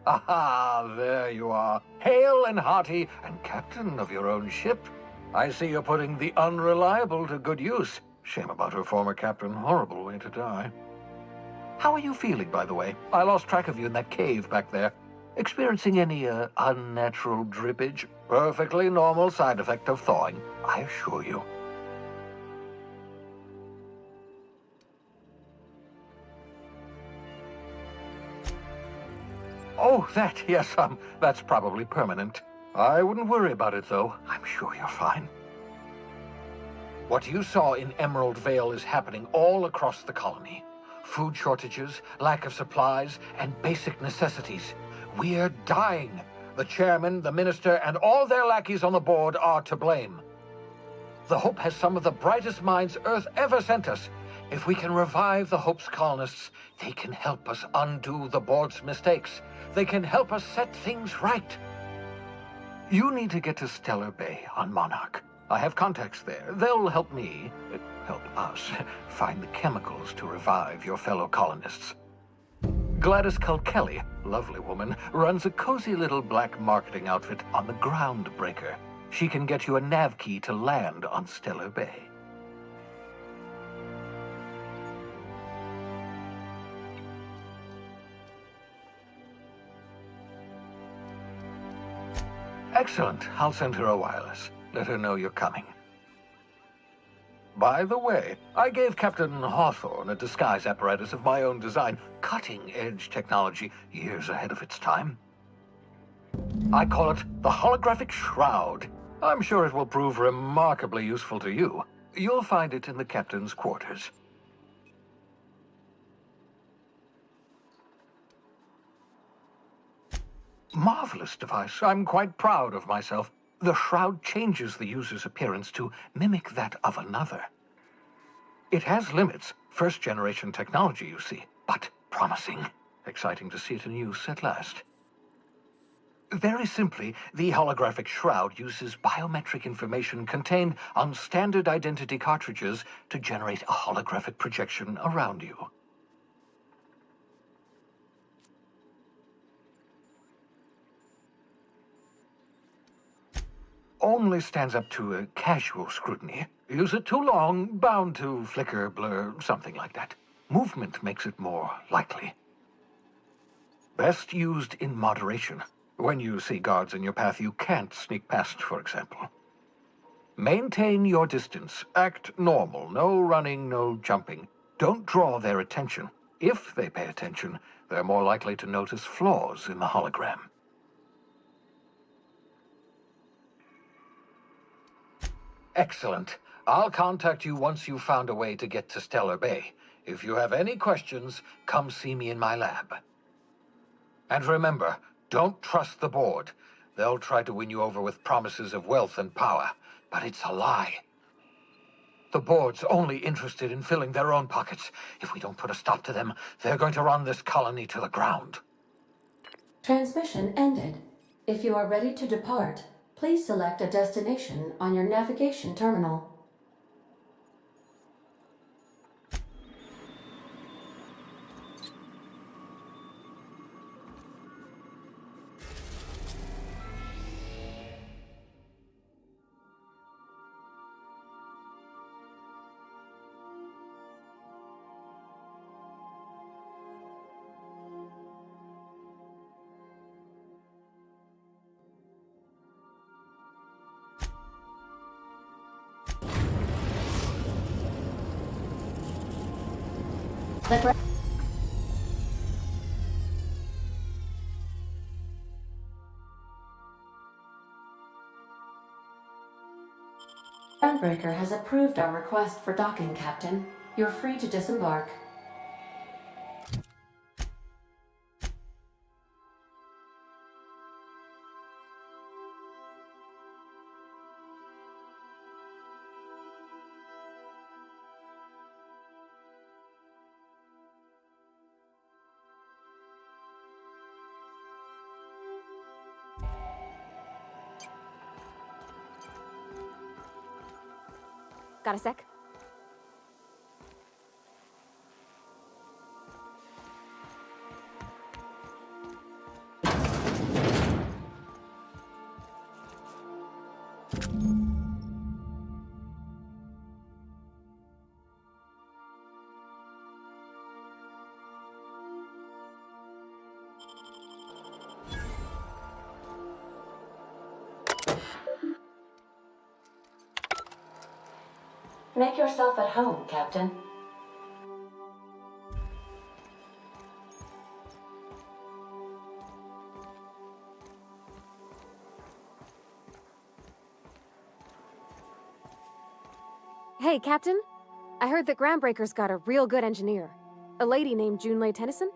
Aha, there you are. Hale and hearty, and captain of your own ship. I see you're putting the unreliable to good use. Shame about her former captain. Horrible way to die. How are you feeling, by the way? I lost track of you in that cave back there. Experiencing any, unnatural drippage? Perfectly normal side effect of thawing, I assure you. Oh, that, yes, that's probably permanent. I wouldn't worry about it, though. I'm sure you're fine. What you saw in Emerald Vale is happening all across the colony. Food shortages, lack of supplies, and basic necessities. We're dying. The chairman, the minister, and all their lackeys on the board are to blame. The Hope has some of the brightest minds Earth ever sent us. If we can revive the Hope's colonists, they can help us undo the board's mistakes. They can help us set things right. You need to get to Stellar Bay on Monarch. I have contacts there. They'll help me, help us, find the chemicals to revive your fellow colonists. Gladys Culkelly, lovely woman, runs a cozy little black marketing outfit on the Groundbreaker. She can get you a nav key to land on Stellar Bay. Excellent. I'll send her a wireless. Let her know you're coming. By the way, I gave Captain Hawthorne a disguise apparatus of my own design. Cutting-edge technology, years ahead of its time. I call it the holographic shroud. I'm sure it will prove remarkably useful to you. You'll find it in the captain's quarters. Marvelous device. I'm quite proud of myself. The shroud changes the user's appearance to mimic that of another. It has limits. First-generation technology, you see, but promising. Exciting to see it in use at last. Very simply, the holographic shroud uses biometric information contained on standard identity cartridges to generate a holographic projection around you. Only stands up to a casual scrutiny. Use it too long, bound to flicker, blur, something like that. Movement makes it more likely. Best used in moderation. When you see guards in your path you can't sneak past, for example. Maintain your distance. Act normal. No running, no jumping. Don't draw their attention. If they pay attention, they're more likely to notice flaws in the hologram. Excellent. I'll contact you once you've found a way to get to Stellar Bay. If you have any questions, come see me in my lab. And remember, don't trust the board. They'll try to win you over with promises of wealth and power, but it's a lie. The board's only interested in filling their own pockets. If we don't put a stop to them, they're going to run this colony to the ground. Transmission ended. If you are ready to depart, please select a destination on your navigation terminal. The Groundbreaker has approved our request for docking, Captain. You're free to disembark. Got a sec? Make yourself at home, Captain. Hey, Captain. I heard that Groundbreaker's got a real good engineer. A lady named Junlei Tennyson?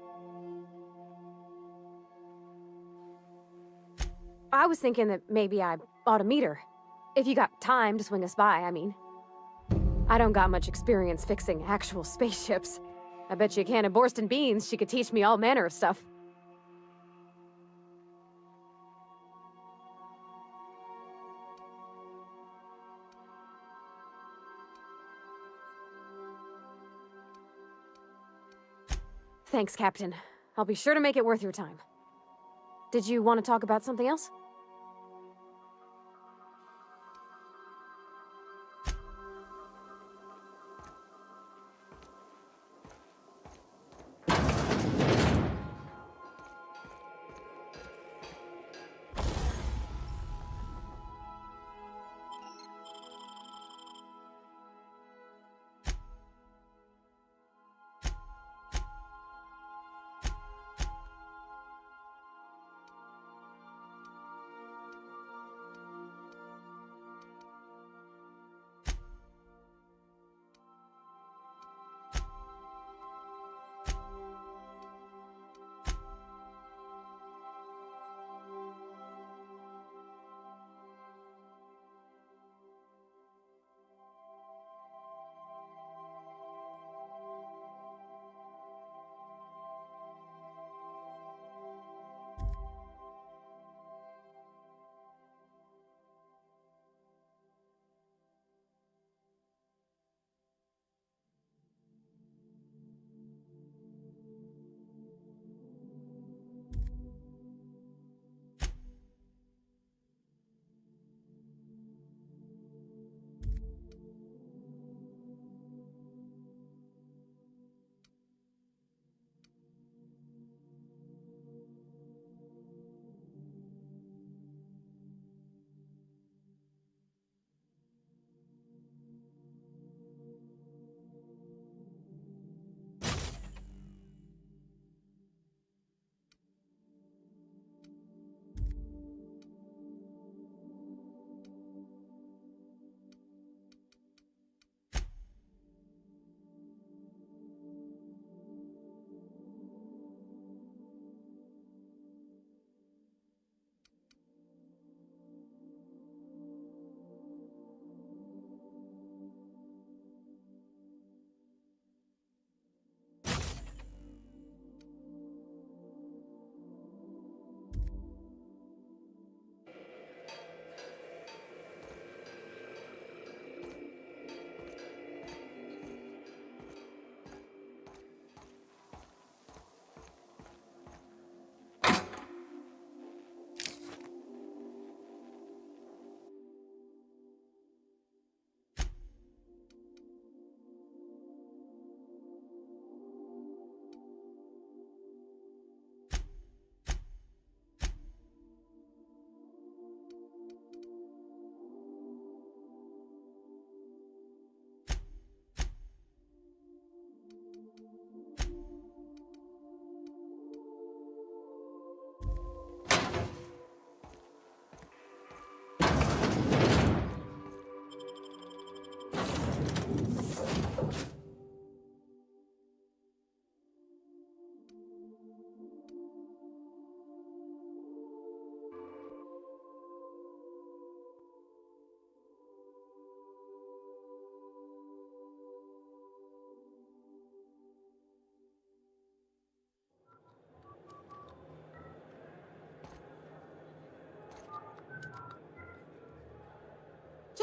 I was thinking that maybe I ought to meet her. If you got time to swing us by, I mean. I don't got much experience fixing actual spaceships. I bet you a can of Borston beans she could teach me all manner of stuff. Thanks, Captain. I'll be sure to make it worth your time. Did you want to talk about something else?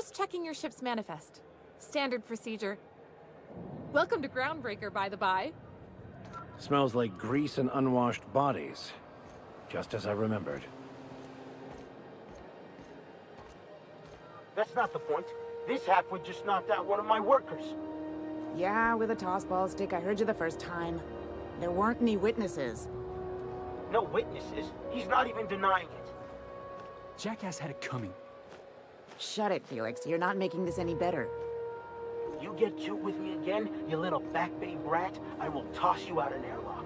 Just checking your ship's manifest. Standard procedure. Welcome to Groundbreaker, by the by. Smells like grease and unwashed bodies. Just as I remembered. That's not the point. This halfwit just knocked out one of my workers. Yeah, with a tossball stick. I heard you the first time. There weren't any witnesses. No witnesses? He's not even denying it. Jackass had it coming. Shut it, Felix. You're not making this any better. You get cute with me again, you little back bay brat, I will toss you out an airlock.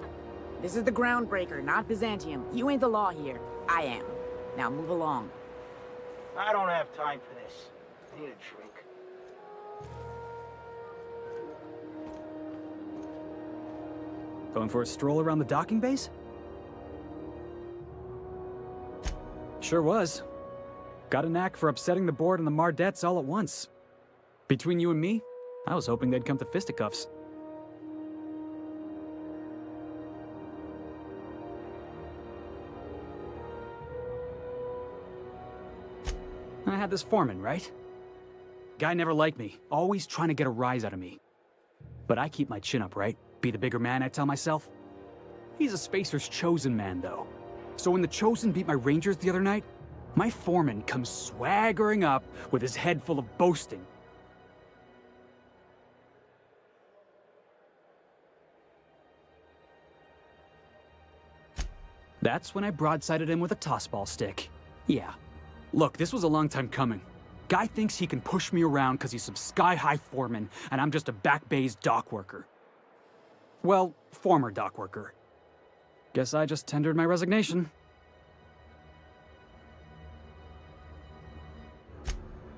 This is the Groundbreaker, not Byzantium. You ain't the law here. I am. Now move along. I don't have time for this. I need a drink. Going for a stroll around the docking base? Sure was. Got a knack for upsetting the board and the Mardettes all at once. Between you and me, I was hoping they'd come to fisticuffs. I had this foreman, right? Guy never liked me, always trying to get a rise out of me. But I keep my chin up, right? Be the bigger man, I tell myself. He's a Spacer's chosen man, though. So when the Chosen beat my Rangers the other night, my foreman comes swaggering up with his head full of boasting. That's when I broadsided him with a tossball stick. Yeah. Look, this was a long time coming. Guy thinks he can push me around because he's some sky-high foreman, and I'm just a back bay's dock worker. Well, former dock worker. Guess I just tendered my resignation.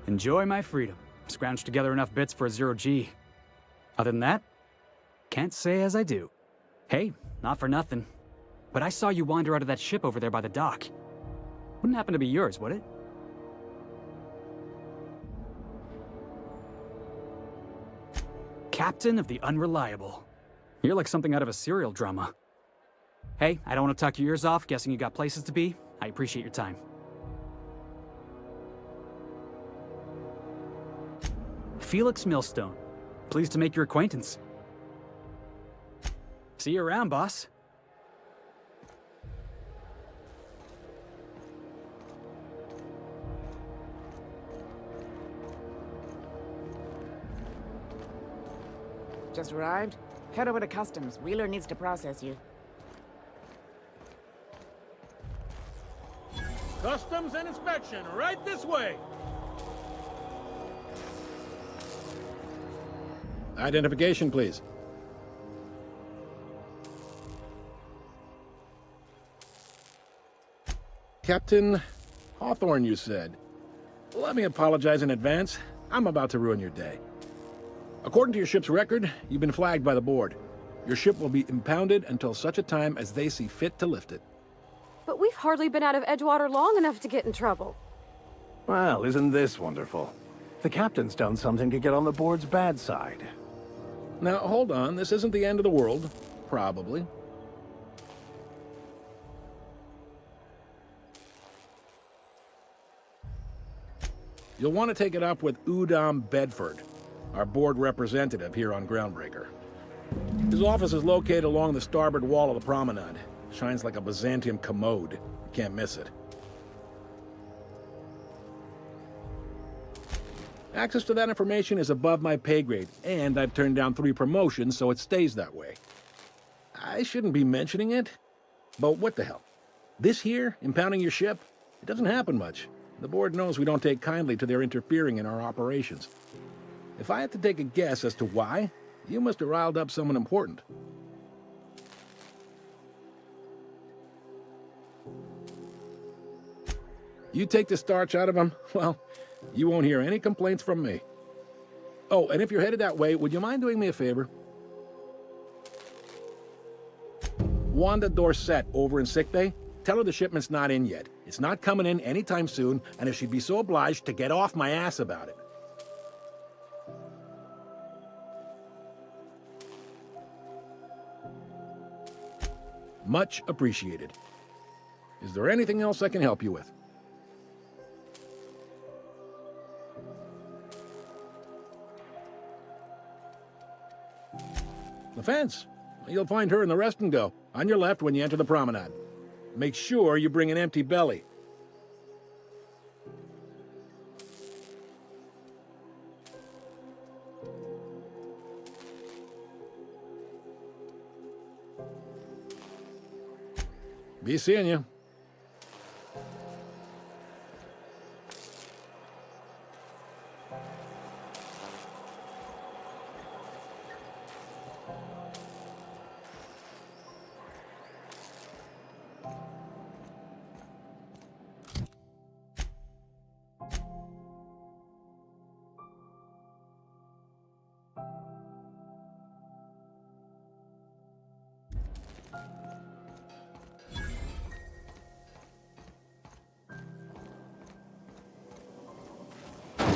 Enjoy my freedom. Scrounged together enough bits for a 0G. Other than that, can't say as I do. Hey, not for nothing. But I saw you wander out of that ship over there by the dock. Wouldn't happen to be yours, would it? Captain of the Unreliable. You're like something out of a serial drama. Hey, I don't want to talk your ears off, guessing you got places to be. I appreciate your time. Felix Millstone. Pleased to make your acquaintance. See you around, boss. Just arrived? Head over to Customs. Wheeler needs to process you. Customs and inspection, right this way. Identification, please. Captain Hawthorne, you said. Let me apologize in advance. I'm about to ruin your day. According to your ship's record, you've been flagged by the board. Your ship will be impounded until such a time as they see fit to lift it. But we've hardly been out of Edgewater long enough to get in trouble. Well, isn't this wonderful? The captain's done something to get on the board's bad side. Now, hold on. This isn't the end of the world. Probably. You'll want to take it up with Udom Bedford, our board representative here on Groundbreaker. His office is located along the starboard wall of the promenade. Shines like a Byzantium commode. You can't miss it. Access to that information is above my pay grade, and I've turned down 3 promotions, so it stays that way. I shouldn't be mentioning it, but what the hell? This here, impounding your ship, it doesn't happen much. The board knows we don't take kindly to their interfering in our operations. If I had to take a guess as to why, you must have riled up someone important. You take the starch out of them, well, you won't hear any complaints from me. Oh, and if you're headed that way, would you mind doing me a favor? Wanda Dorset over in sickbay, tell her the shipment's not in yet. It's not coming in anytime soon, and if she'd be so obliged to get off my ass about it. Much appreciated. Is there anything else I can help you with? The fence. You'll find her in the rest and go, on your left when you enter the promenade. Make sure you bring an empty belly. Be seeing you.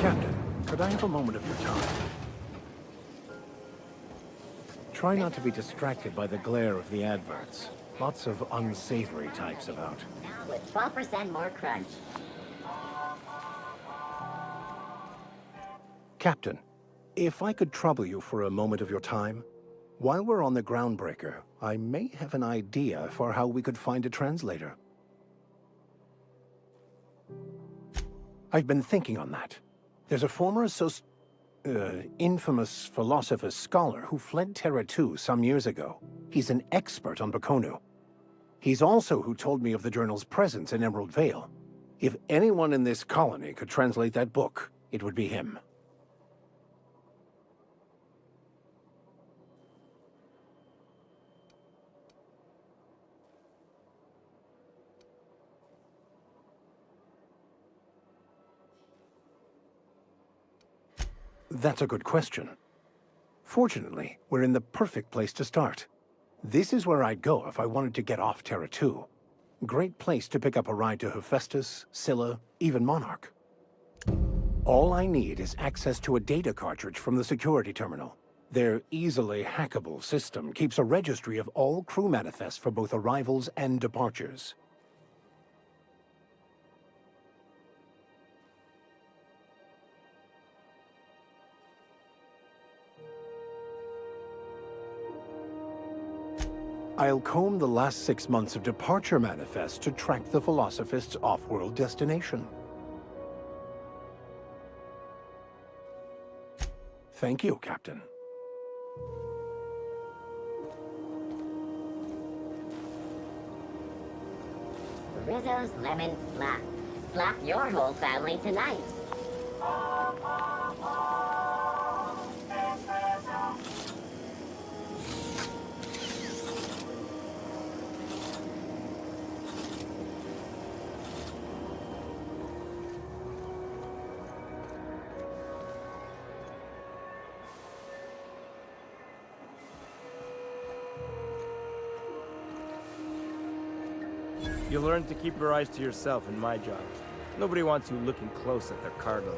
Captain, could I have a moment of your time? Try not to be distracted by the glare of the adverts. Lots of unsavory types about. Now with 12% more crunch. Captain, if I could trouble you for a moment of your time, while we're on the Groundbreaker, I may have an idea for how we could find a translator. I've been thinking on that. There's a former infamous philosopher scholar who fled Terra 2 some years ago. He's an expert on Bakonu. He's also who told me of the journal's presence in Emerald Vale. If anyone in this colony could translate that book, it would be him. That's a good question. Fortunately, we're in the perfect place to start. This is where I'd go if I wanted to get off Terra 2. Great place to pick up a ride to Hephaestus, Scylla, even Monarch. All I need is access to a data cartridge from the security terminal. Their easily hackable system keeps a registry of all crew manifests for both arrivals and departures. I'll comb the last 6 months of departure manifests to track the Philosophist's off-world destination. Thank you, Captain. Rizzo's Lemon Slap. Slap your whole family tonight. You learn to keep your eyes to yourself in my job. Nobody wants you looking close at their cargo.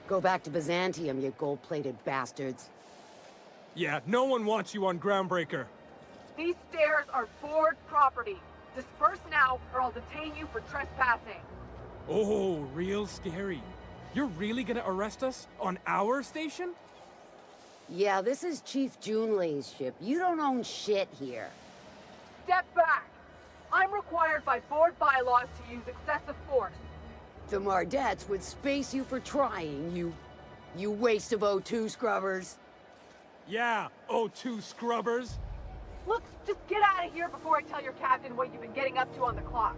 Go back to Byzantium, you gold-plated bastards. Yeah, no one wants you on Groundbreaker. These stairs are board property. Disperse now, or I'll detain you for trespassing. Oh, real scary. You're really gonna arrest us on our station? Yeah, this is Chief Junlei's ship. You don't own shit here. Step back. I'm required by board bylaws to use excessive force. The Mardettes would space you for trying, you waste of O2 scrubbers. Yeah, O2 scrubbers. Look, just get out of here before I tell your captain what you've been getting up to on the clock.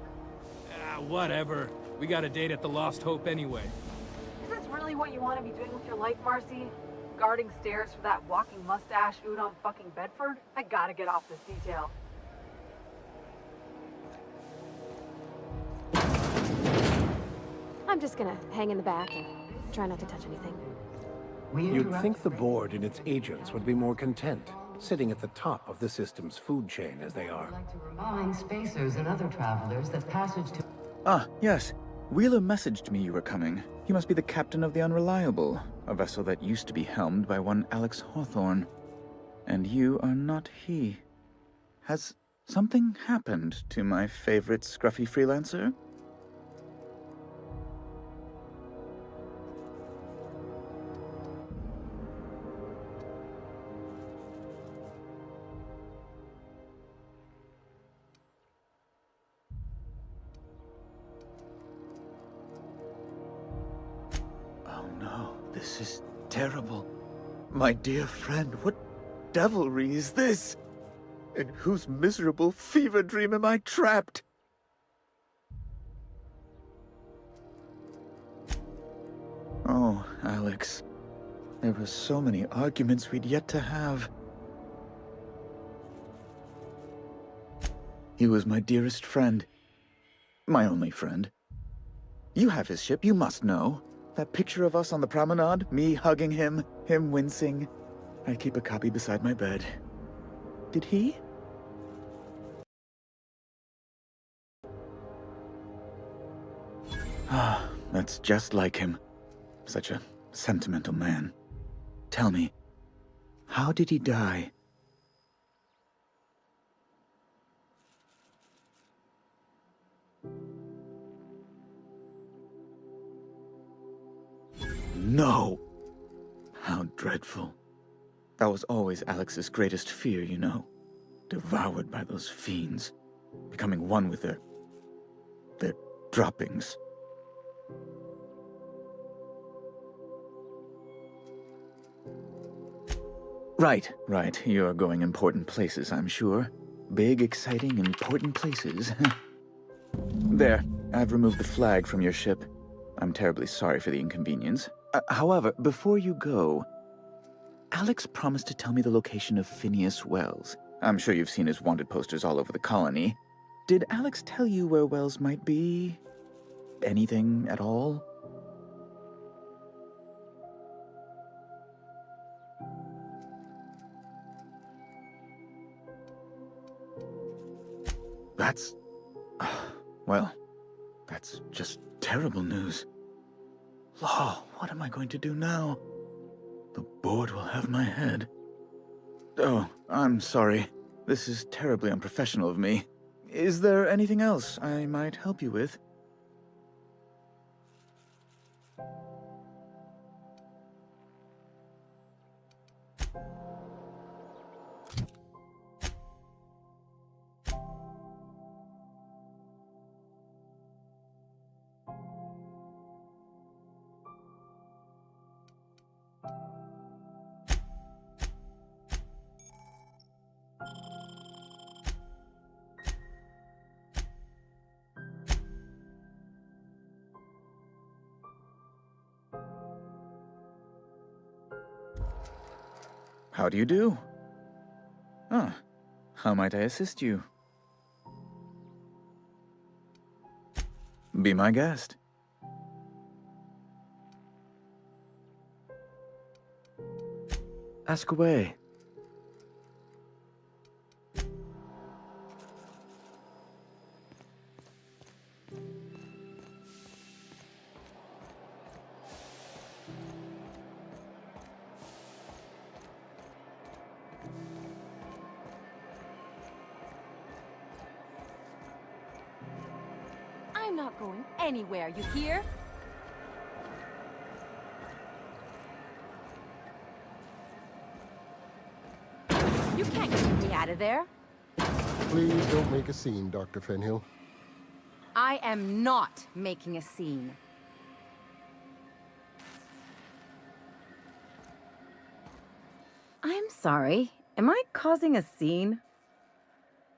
Whatever. We got a date at the Lost Hope anyway. Is this really what you want to be doing with your life, Marcy? Guarding stairs for that walking mustache Udon fucking Bedford? I gotta get off this detail. I'm just gonna hang in the back and try not to touch anything. You'd think the board and its agents would be more content, sitting at the top of the system's food chain as they are. I'd like to remind spacers and other travelers that passage to... Ah, yes. Wheeler messaged me you were coming. You must be the captain of the Unreliable, a vessel that used to be helmed by one Alex Hawthorne. And you are not he. Has something happened to my favorite scruffy freelancer? Oh no, this is terrible. My dear friend, what devilry is this? In whose miserable fever dream am I trapped? Oh, Alex. There were so many arguments we'd yet to have. He was my dearest friend. My only friend. You have his ship, you must know. That picture of us on the promenade, me hugging him, him wincing. I keep a copy beside my bed. Did he? Ah, that's just like him. Such a sentimental man. Tell me, how did he die? No! How dreadful. That was always Alex's greatest fear, you know. Devoured by those fiends. Becoming one with their droppings. Right. You're going important places, I'm sure. Big, exciting, important places. There, I've removed the flag from your ship. I'm terribly sorry for the inconvenience. However, before you go, Alex promised to tell me the location of Phineas Wells. I'm sure you've seen his wanted posters all over the colony. Did Alex tell you where Wells might be? Anything at all? That's... well, that's just terrible news. Law, what am I going to do now? The board will have my head. Oh, I'm sorry. This is terribly unprofessional of me. Is there anything else I might help you with? How do you do? Ah, how might I assist you? Be my guest. Ask away. I'm not going anywhere, you hear? You can't get me out of there. Please don't make a scene, Dr. Fenhill. I am not making a scene. I'm sorry. Am I causing a scene?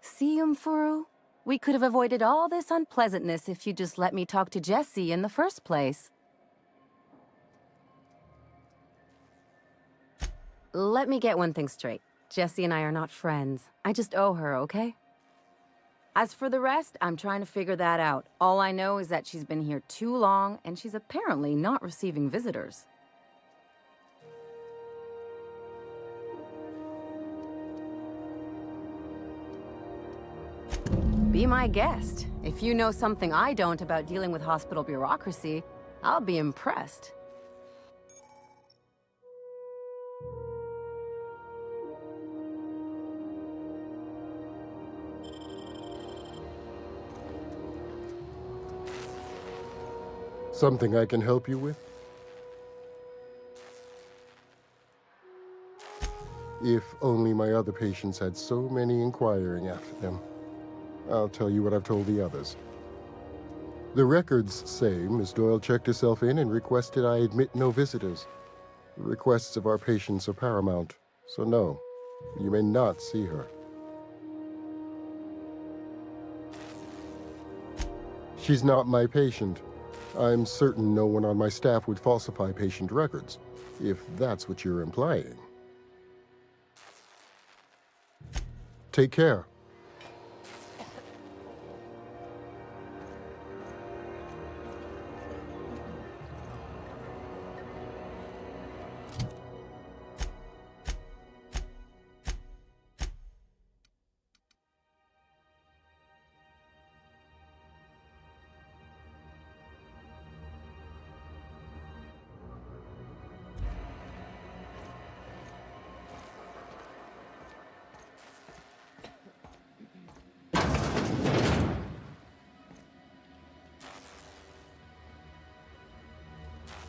See, Umfuru? We could have avoided all this unpleasantness if you just let me talk to Jessie in the first place. Let me get one thing straight. Jessie and I are not friends. I just owe her, okay? As for the rest, I'm trying to figure that out. All I know is that she's been here too long, and she's apparently not receiving visitors. Be my guest. If you know something I don't about dealing with hospital bureaucracy, I'll be impressed. Something I can help you with? If only my other patients had so many inquiring after them. I'll tell you what I've told the others. The records say Miss Doyle checked herself in and requested I admit no visitors. The requests of our patients are paramount, so no, you may not see her. She's not my patient. I'm certain no one on my staff would falsify patient records, if that's what you're implying. Take care.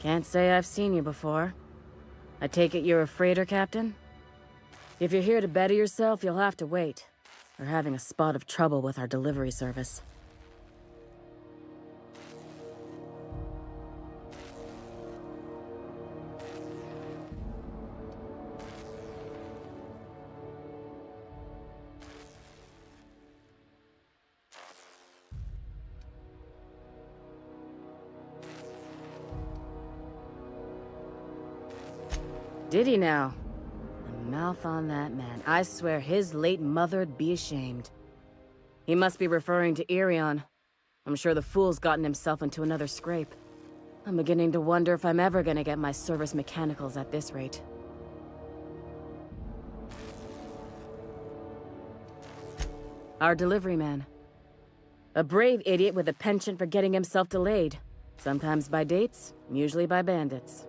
Can't say I've seen you before. I take it you're a freighter captain? If you're here to better yourself, you'll have to wait. We're having a spot of trouble with our delivery service. Did he now? The mouth on that man. I swear his late mother'd be ashamed. He must be referring to Irion. I'm sure the fool's gotten himself into another scrape. I'm beginning to wonder if I'm ever gonna get my service mechanicals at this rate. Our delivery man. A brave idiot with a penchant for getting himself delayed. Sometimes by dates, usually by bandits.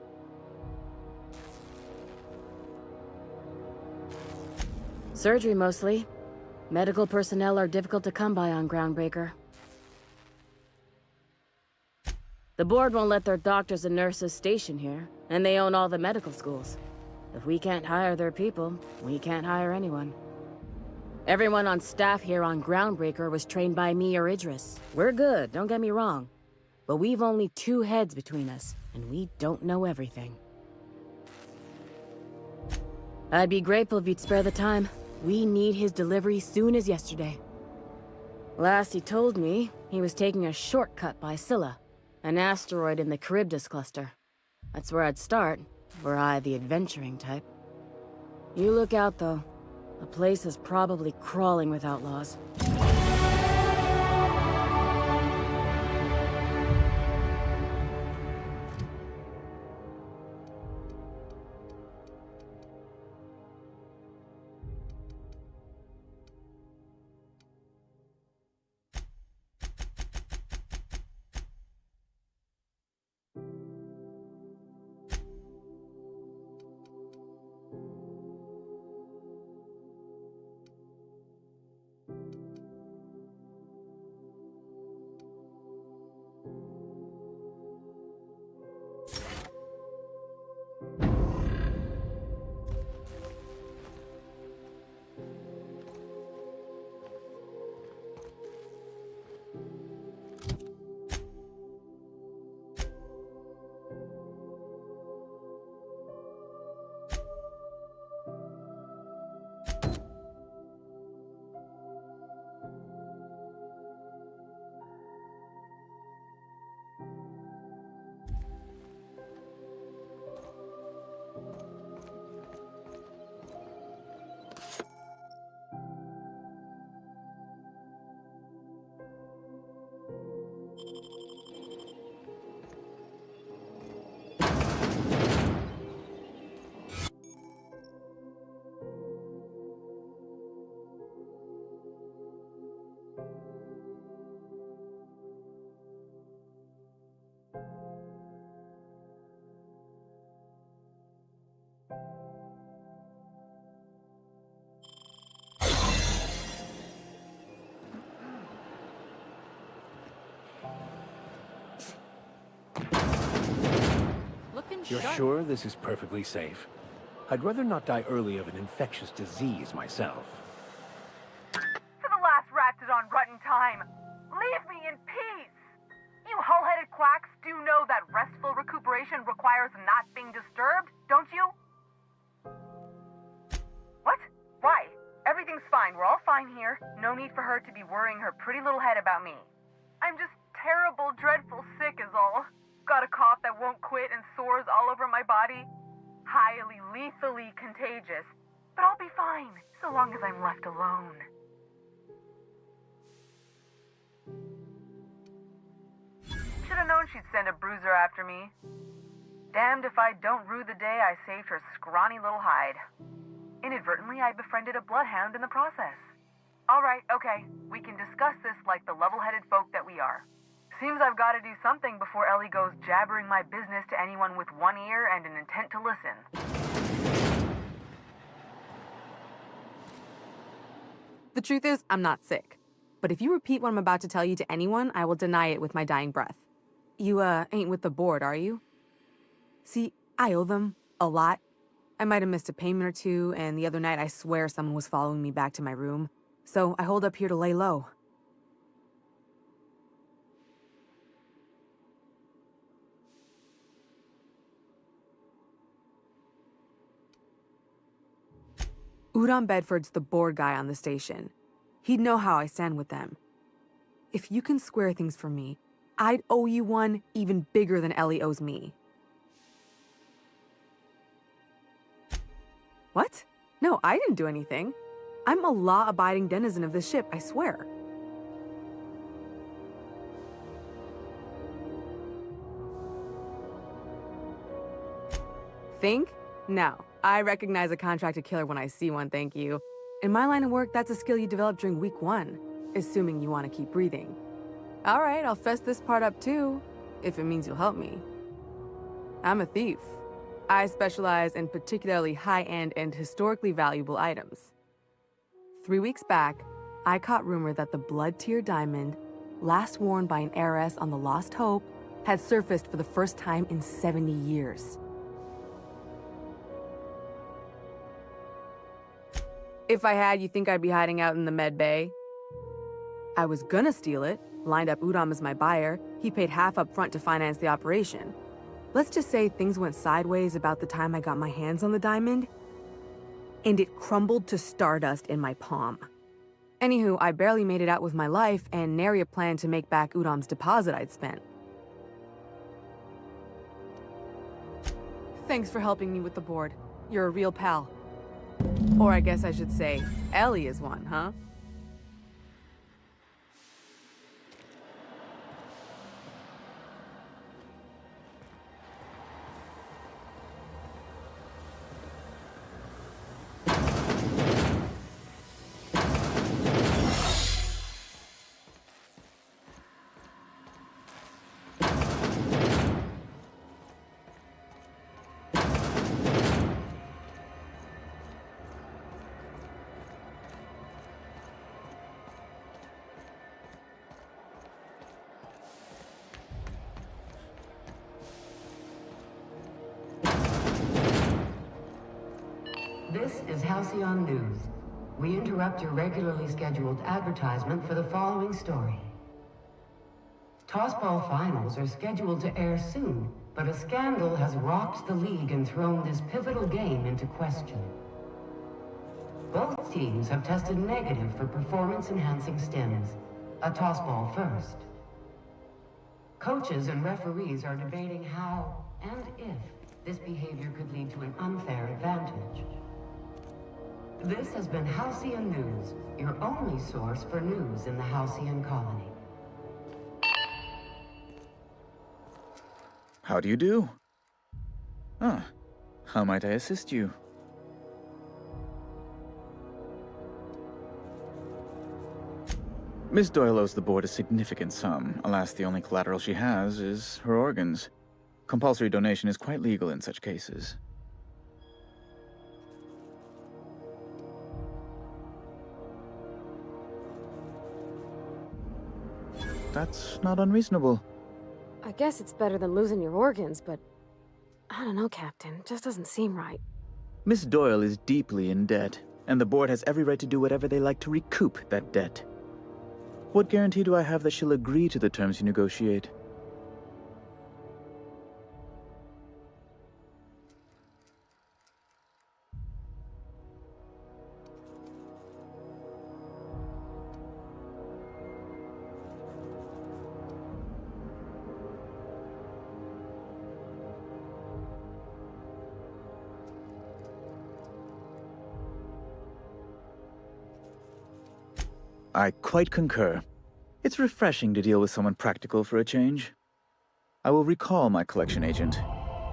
Surgery, mostly. Medical personnel are difficult to come by on Groundbreaker. The board won't let their doctors and nurses station here, and they own all the medical schools. If we can't hire their people, we can't hire anyone. Everyone on staff here on Groundbreaker was trained by me or Idris. We're good, don't get me wrong. But we've only 2 heads between us, and we don't know everything. I'd be grateful if you'd spare the time. We need his delivery soon as yesterday. Last he told me, he was taking a shortcut by Scylla, an asteroid in the Charybdis cluster. That's where I'd start, were I the adventuring type. You look out, though. The place is probably crawling with outlaws. Looking You're sharp. sure this is perfectly safe? I'd rather not die early of an infectious disease myself. For the last Raptidon rut in time, leave me in peace! You hull-headed quacks do know that restful recuperation requires not being disturbed, don't you? What? Why? Everything's fine. We're all fine here. No need for her to be worrying her pretty little head about me. I'm just terrible, dreadful sick is all. Got a cough that won't quit and sores all over my body. Highly, lethally contagious. But I'll be fine, so long as I'm left alone. Should've known she'd send a bruiser after me. Damned if I don't rue the day I saved her scrawny little hide. Inadvertently, I befriended a bloodhound in the process. Alright, okay, we can discuss this like the level-headed folk that we are. Seems I've got to do something before Ellie goes jabbering my business to anyone with one ear and an intent to listen. The truth is, I'm not sick. But if you repeat what I'm about to tell you to anyone, I will deny it with my dying breath. You, ain't with the board, are you? See, I owe them a lot. I might have missed a payment or two, and the other night I swear someone was following me back to my room. So I hold up here to lay low. Udon Bedford's the board guy on the station. He'd know how I stand with them. If you can square things for me, I'd owe you one even bigger than Ellie owes me. What? No, I didn't do anything. I'm a law-abiding denizen of this ship, I swear. Think? No. I recognize a contracted killer when I see one, thank you. In my line of work, that's a skill you develop during week 1, assuming you want to keep breathing. All right, I'll fess this part up too, if it means you'll help me. I'm a thief. I specialize in particularly high-end and historically valuable items. 3 weeks back, I caught rumor that the blood-tier diamond, last worn by an heiress on the Lost Hope, had surfaced for the first time in 70 years. If I had, you think I'd be hiding out in the med bay? I was gonna steal it, lined up Udom as my buyer. He paid half up front to finance the operation. Let's just say things went sideways about the time I got my hands on the diamond, and it crumbled to stardust in my palm. Anywho, I barely made it out with my life, and nary a plan to make back Udom's deposit I'd spent. Thanks for helping me with the board. You're a real pal. Or I guess I should say, Ellie is one, huh? This is Halcyon News. We interrupt your regularly scheduled advertisement for the following story. Tossball finals are scheduled to air soon, but a scandal has rocked the league and thrown this pivotal game into question. Both teams have tested negative for performance-enhancing stims. A tossball first. Coaches and referees are debating how and if this behavior could lead to an unfair advantage. This has been Halcyon News, your only source for news in the Halcyon colony. How do you do? Ah, how might I assist you? Miss Doyle owes the board a significant sum. Alas, the only collateral she has is her organs. Compulsory donation is quite legal in such cases. That's not unreasonable. I guess it's better than losing your organs, but I don't know, Captain. It just doesn't seem right. Miss Doyle is deeply in debt, and the board has every right to do whatever they like to recoup that debt. What guarantee do I have that she'll agree to the terms you negotiate? I quite concur. It's refreshing to deal with someone practical for a change. I will recall my collection agent.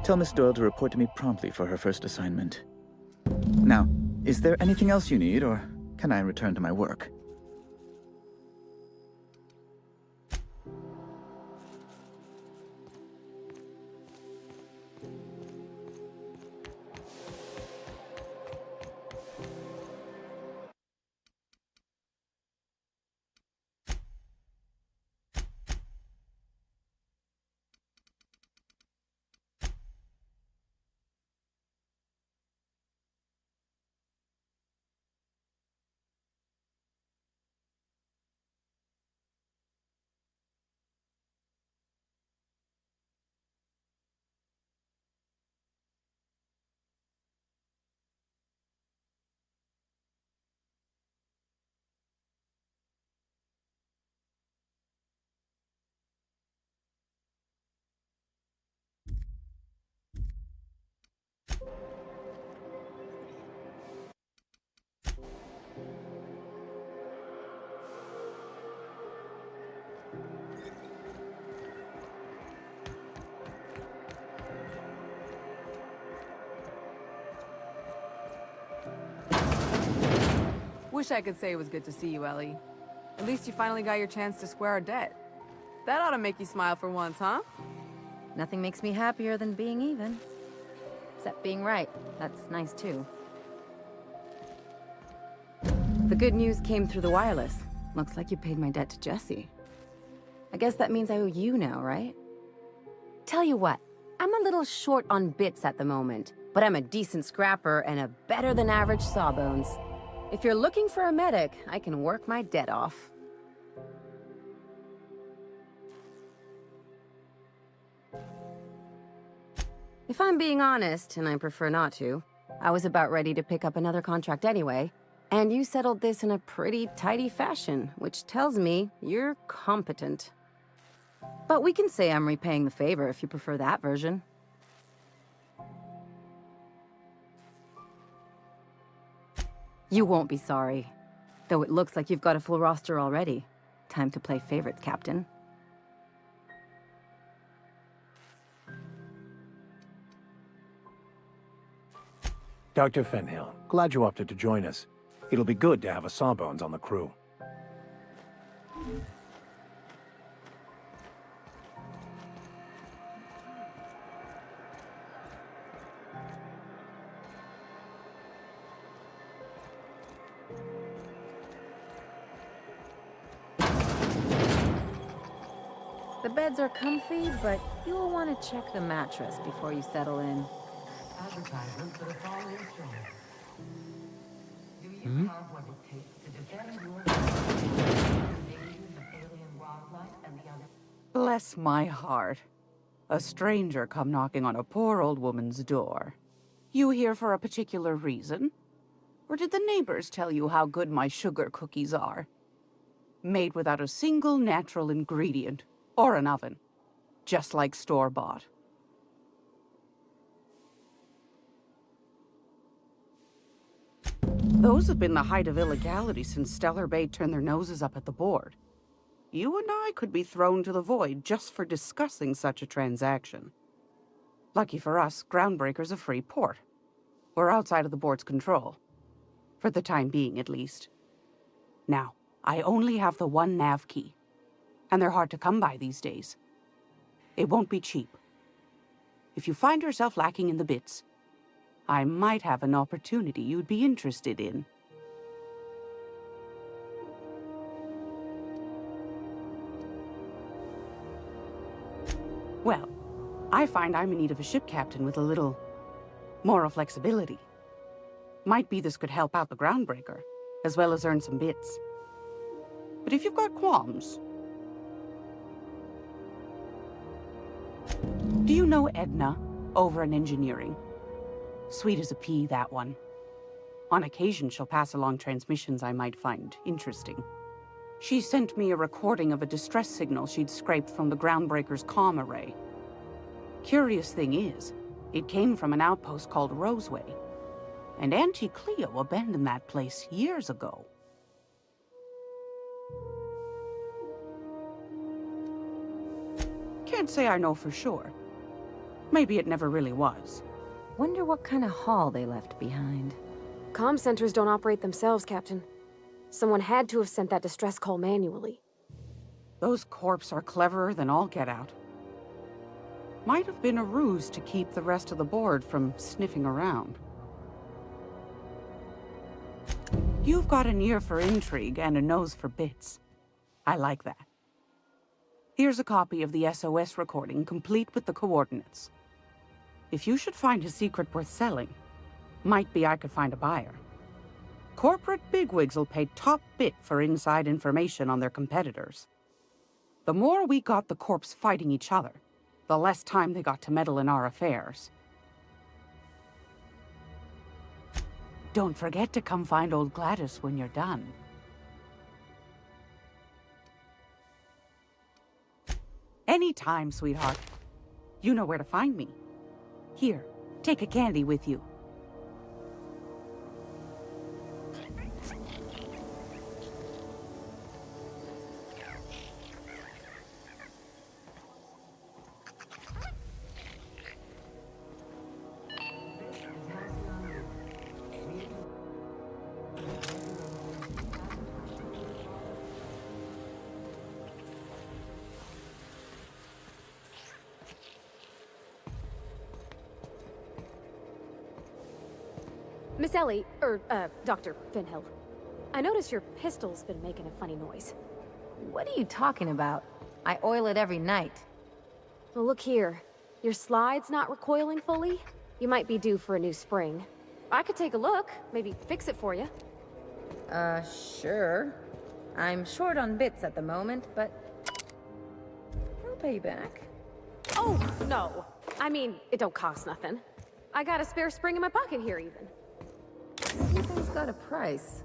Tell Miss Doyle to report to me promptly for her first assignment. Now, is there anything else you need, or can I return to my work? Wish I could say it was good to see you, Ellie. At least you finally got your chance to square our debt. That ought to make you smile for once, huh? Nothing makes me happier than being even. Except being right. That's nice, too. The good news came through the wireless. Looks like you paid my debt to Jesse. I guess that means I owe you now, right? Tell you what, I'm a little short on bits at the moment, but I'm a decent scrapper and a better-than-average sawbones. If you're looking for a medic, I can work my debt off. If I'm being honest, and I prefer not to, I was about ready to pick up another contract anyway, and you settled this in a pretty tidy fashion, which tells me you're competent. But we can say I'm repaying the favor if you prefer that version. You won't be sorry. Though it looks like you've got a full roster already. Time to play favorites, Captain. Dr. Fenhill, glad you opted to join us. It'll be good to have a Sawbones on the crew. The beds are comfy, but you'll want to check the mattress before you settle in. Advertisement for the following story. Do you have what it takes to defend your invasion of alien wildlife and the other? Bless my heart. A stranger come knocking on a poor old woman's door. You here for a particular reason? Or did the neighbors tell you how good my sugar cookies are? Made without a single natural ingredient, or an oven. Just like store-bought. Those have been the height of illegality since Stellar Bay turned their noses up at the board. You and I could be thrown to the void just for discussing such a transaction. Lucky for us, Groundbreaker's a free port. We're outside of the board's control. For the time being, at least. Now, I only have the one nav key. And they're hard to come by these days. It won't be cheap. If you find yourself lacking in the bits, I might have an opportunity you'd be interested in. Well, I find I'm in need of a ship captain with a little moral flexibility. Might be this could help out the groundbreaker, as well as earn some bits. But if you've got qualms... Do you know Edna, over in engineering? Sweet as a pea, that one. On occasion, she'll pass along transmissions I might find interesting. She sent me a recording of a distress signal she'd scraped from the groundbreaker's comm array. Curious thing is, it came from an outpost called Roseway, and Auntie Cleo abandoned that place years ago. Can't say I know for sure. Maybe it never really was. Wonder what kind of haul they left behind. Comm centers don't operate themselves, Captain. Someone had to have sent that distress call manually. Those corps are cleverer than all get out. Might have been a ruse to keep the rest of the board from sniffing around. You've got an ear for intrigue and a nose for bits. I like that. Here's a copy of the SOS recording, complete with the coordinates. If you should find a secret worth selling, might be I could find a buyer. Corporate bigwigs will pay top bit for inside information on their competitors. The more we got the corps fighting each other, the less time they got to meddle in our affairs. Don't forget to come find old Gladys when you're done. Anytime, sweetheart. You know where to find me. Here, take a candy with you. Miss Ellie, Dr. Finhill. I noticed your pistol's been making a funny noise. What are you talking about? I oil it every night. Well, look here. Your slide's not recoiling fully? You might be due for a new spring. I could take a look, maybe fix it for you. Sure. I'm short on bits at the moment, but I'll pay you back. Oh, no. I mean, it don't cost nothing. I got a spare spring in my pocket here, even. Everything's got a price.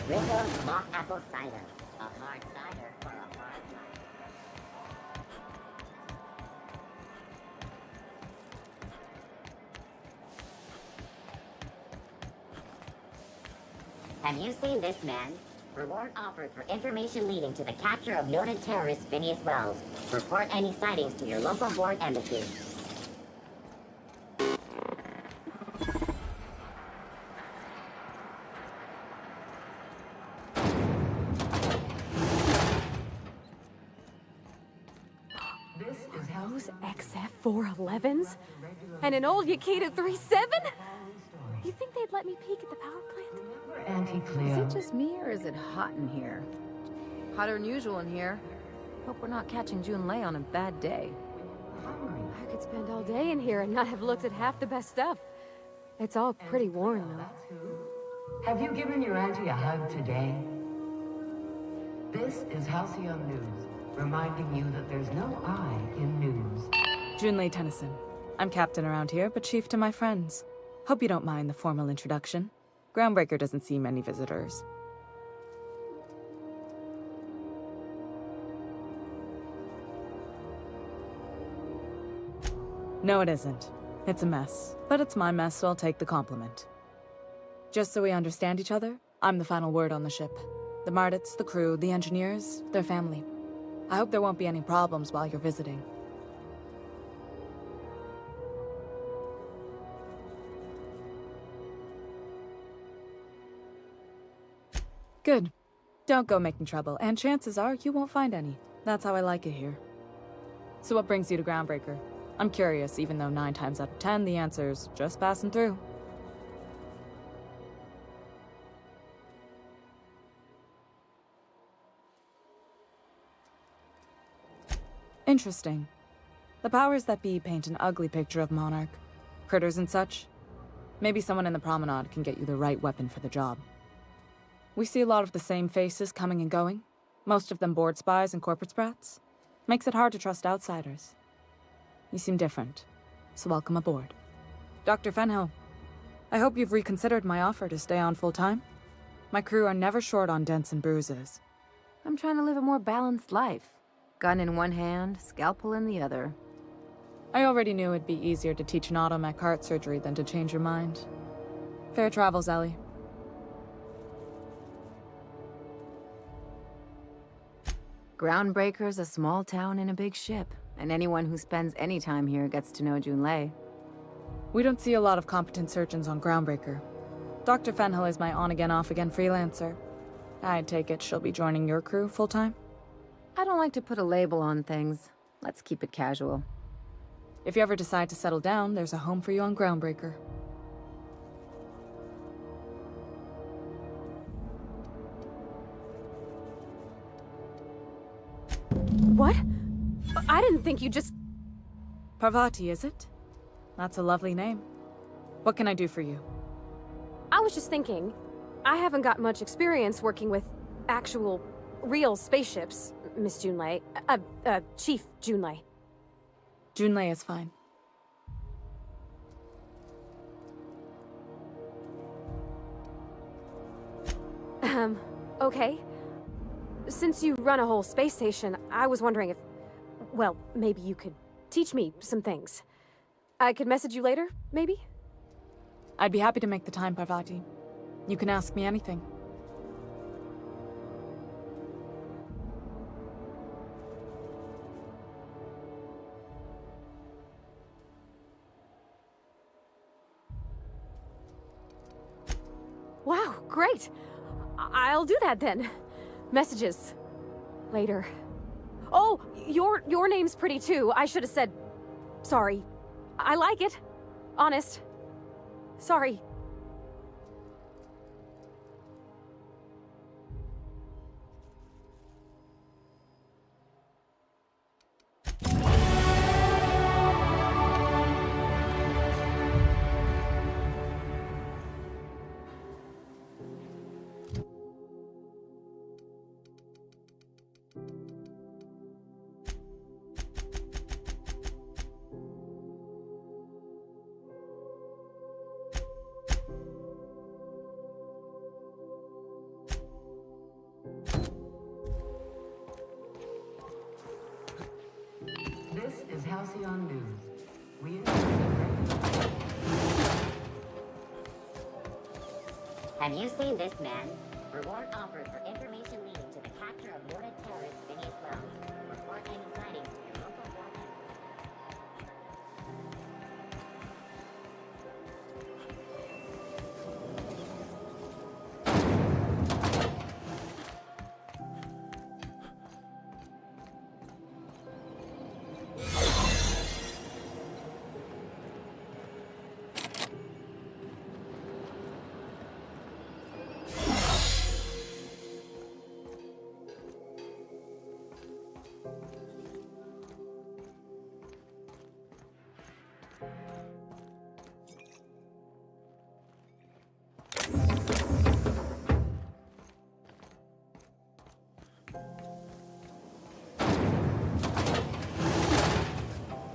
River mock apple cider. A hard cider for a hard life. Have you seen this man? Reward offered for information leading to the capture of noted terrorist Phineas Wells. Report any sightings to your local board embassy. Those XF411s? And an old Yakita 37? You think they'd let me peek at the power plant? Is it just me, or is it hot in here? Hotter than usual in here. Hope we're not catching Junlei on a bad day. I could spend all day in here and not have looked at half the best stuff. It's all pretty worn, though. Have you given your auntie a hug today? This is Halcyon News, reminding you that there's no I in news. Junlei Tennyson. I'm captain around here, but chief to my friends. Hope you don't mind the formal introduction. Groundbreaker doesn't see many visitors. No, it isn't. It's a mess. But it's my mess, so I'll take the compliment. Just so we understand each other, I'm the final word on the ship. The Mardits, the crew, the engineers, their family. I hope there won't be any problems while you're visiting. Good. Don't go making trouble, and chances are you won't find any. That's how I like it here. So what brings you to Groundbreaker? I'm curious, even though 9 times out of 10 the answer's just passing through. Interesting. The powers that be paint an ugly picture of Monarch. Critters and such. Maybe someone in the promenade can get you the right weapon for the job. We see a lot of the same faces coming and going, most of them board spies and corporate sprats. Makes it hard to trust outsiders. You seem different, so welcome aboard. Dr. Fenhill, I hope you've reconsidered my offer to stay on full-time. My crew are never short on dents and bruises. I'm trying to live a more balanced life. Gun in one hand, scalpel in the other. I already knew it'd be easier to teach an automech heart surgery than to change your mind. Fair travels, Ellie. Groundbreaker's a small town in a big ship, and anyone who spends any time here gets to know Junlei. We don't see a lot of competent surgeons on Groundbreaker. Dr. Fenhill is my on-again, off-again freelancer. I take it she'll be joining your crew full-time? I don't like to put a label on things. Let's keep it casual. If you ever decide to settle down, there's a home for you on Groundbreaker. What? I didn't think you just... Parvati, is it? That's a lovely name. What can I do for you? I was just thinking, I haven't got much experience working with actual, real spaceships, Miss Junlei. Chief Junlei. Junlei is fine. Okay. Since you run a whole space station, I was wondering if... Well, maybe you could teach me some things. I could message you later, maybe? I'd be happy to make the time, Parvati. You can ask me anything. Wow, great! I'll do that then. Messages. Later. Oh, your name's pretty too. I should have said... Sorry. I like it. Honest. Sorry. Halcyon News. We Have you seen this man? Reward offered for information leading to the capture of wanted terrorist Phineas Wells. Report any sightings to your local watch.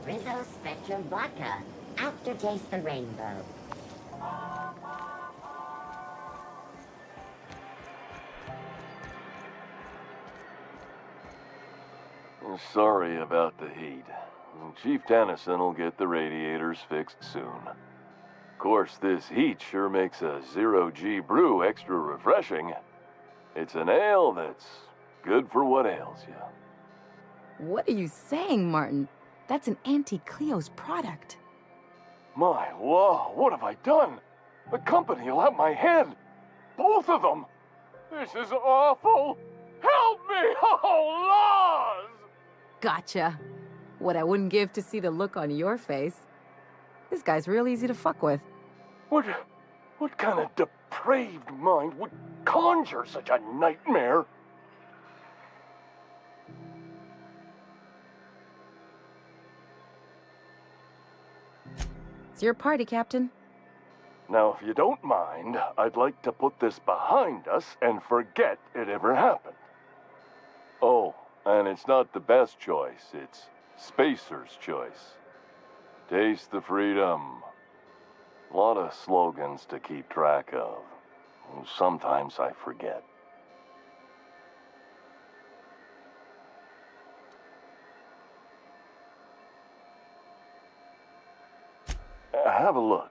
Rizzo Spectrum Vodka. Aftertaste the rainbow. Sorry about the heat. Chief Tennyson will get the radiators fixed soon. Of course, this heat sure makes a zero-G brew extra refreshing. It's an ale that's good for what ails you. What are you saying, Martin? That's an Auntie Cleo's product. My law, what have I done? The company will have my head. Both of them. This is awful. Help me! Oh, laws! Gotcha. What I wouldn't give to see the look on your face. This guy's real easy to fuck with. What kind of depraved mind would conjure such a nightmare? It's your party, Captain. Now, if you don't mind, I'd like to put this behind us and forget it ever happened. Oh, and it's not the best choice, it's Spacer's choice. Taste the freedom. A lot of slogans to keep track of. Sometimes I forget. Have a look.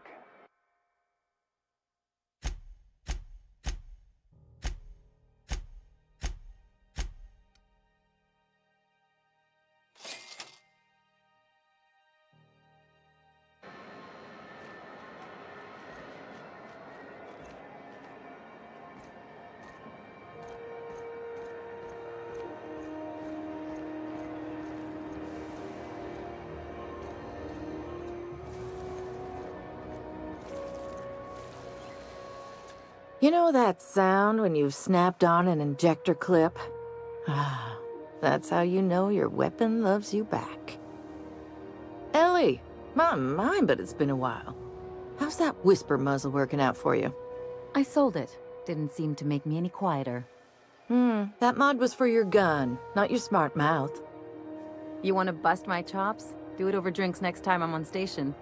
You know that sound when you've snapped on an injector clip? Ah, that's how you know your weapon loves you back. Ellie, my mind, but it's been a while. How's that whisper muzzle working out for you? I sold it. Didn't seem to make me any quieter. That mod was for your gun, not your smart mouth. You want to bust my chops? Do it over drinks next time I'm on station.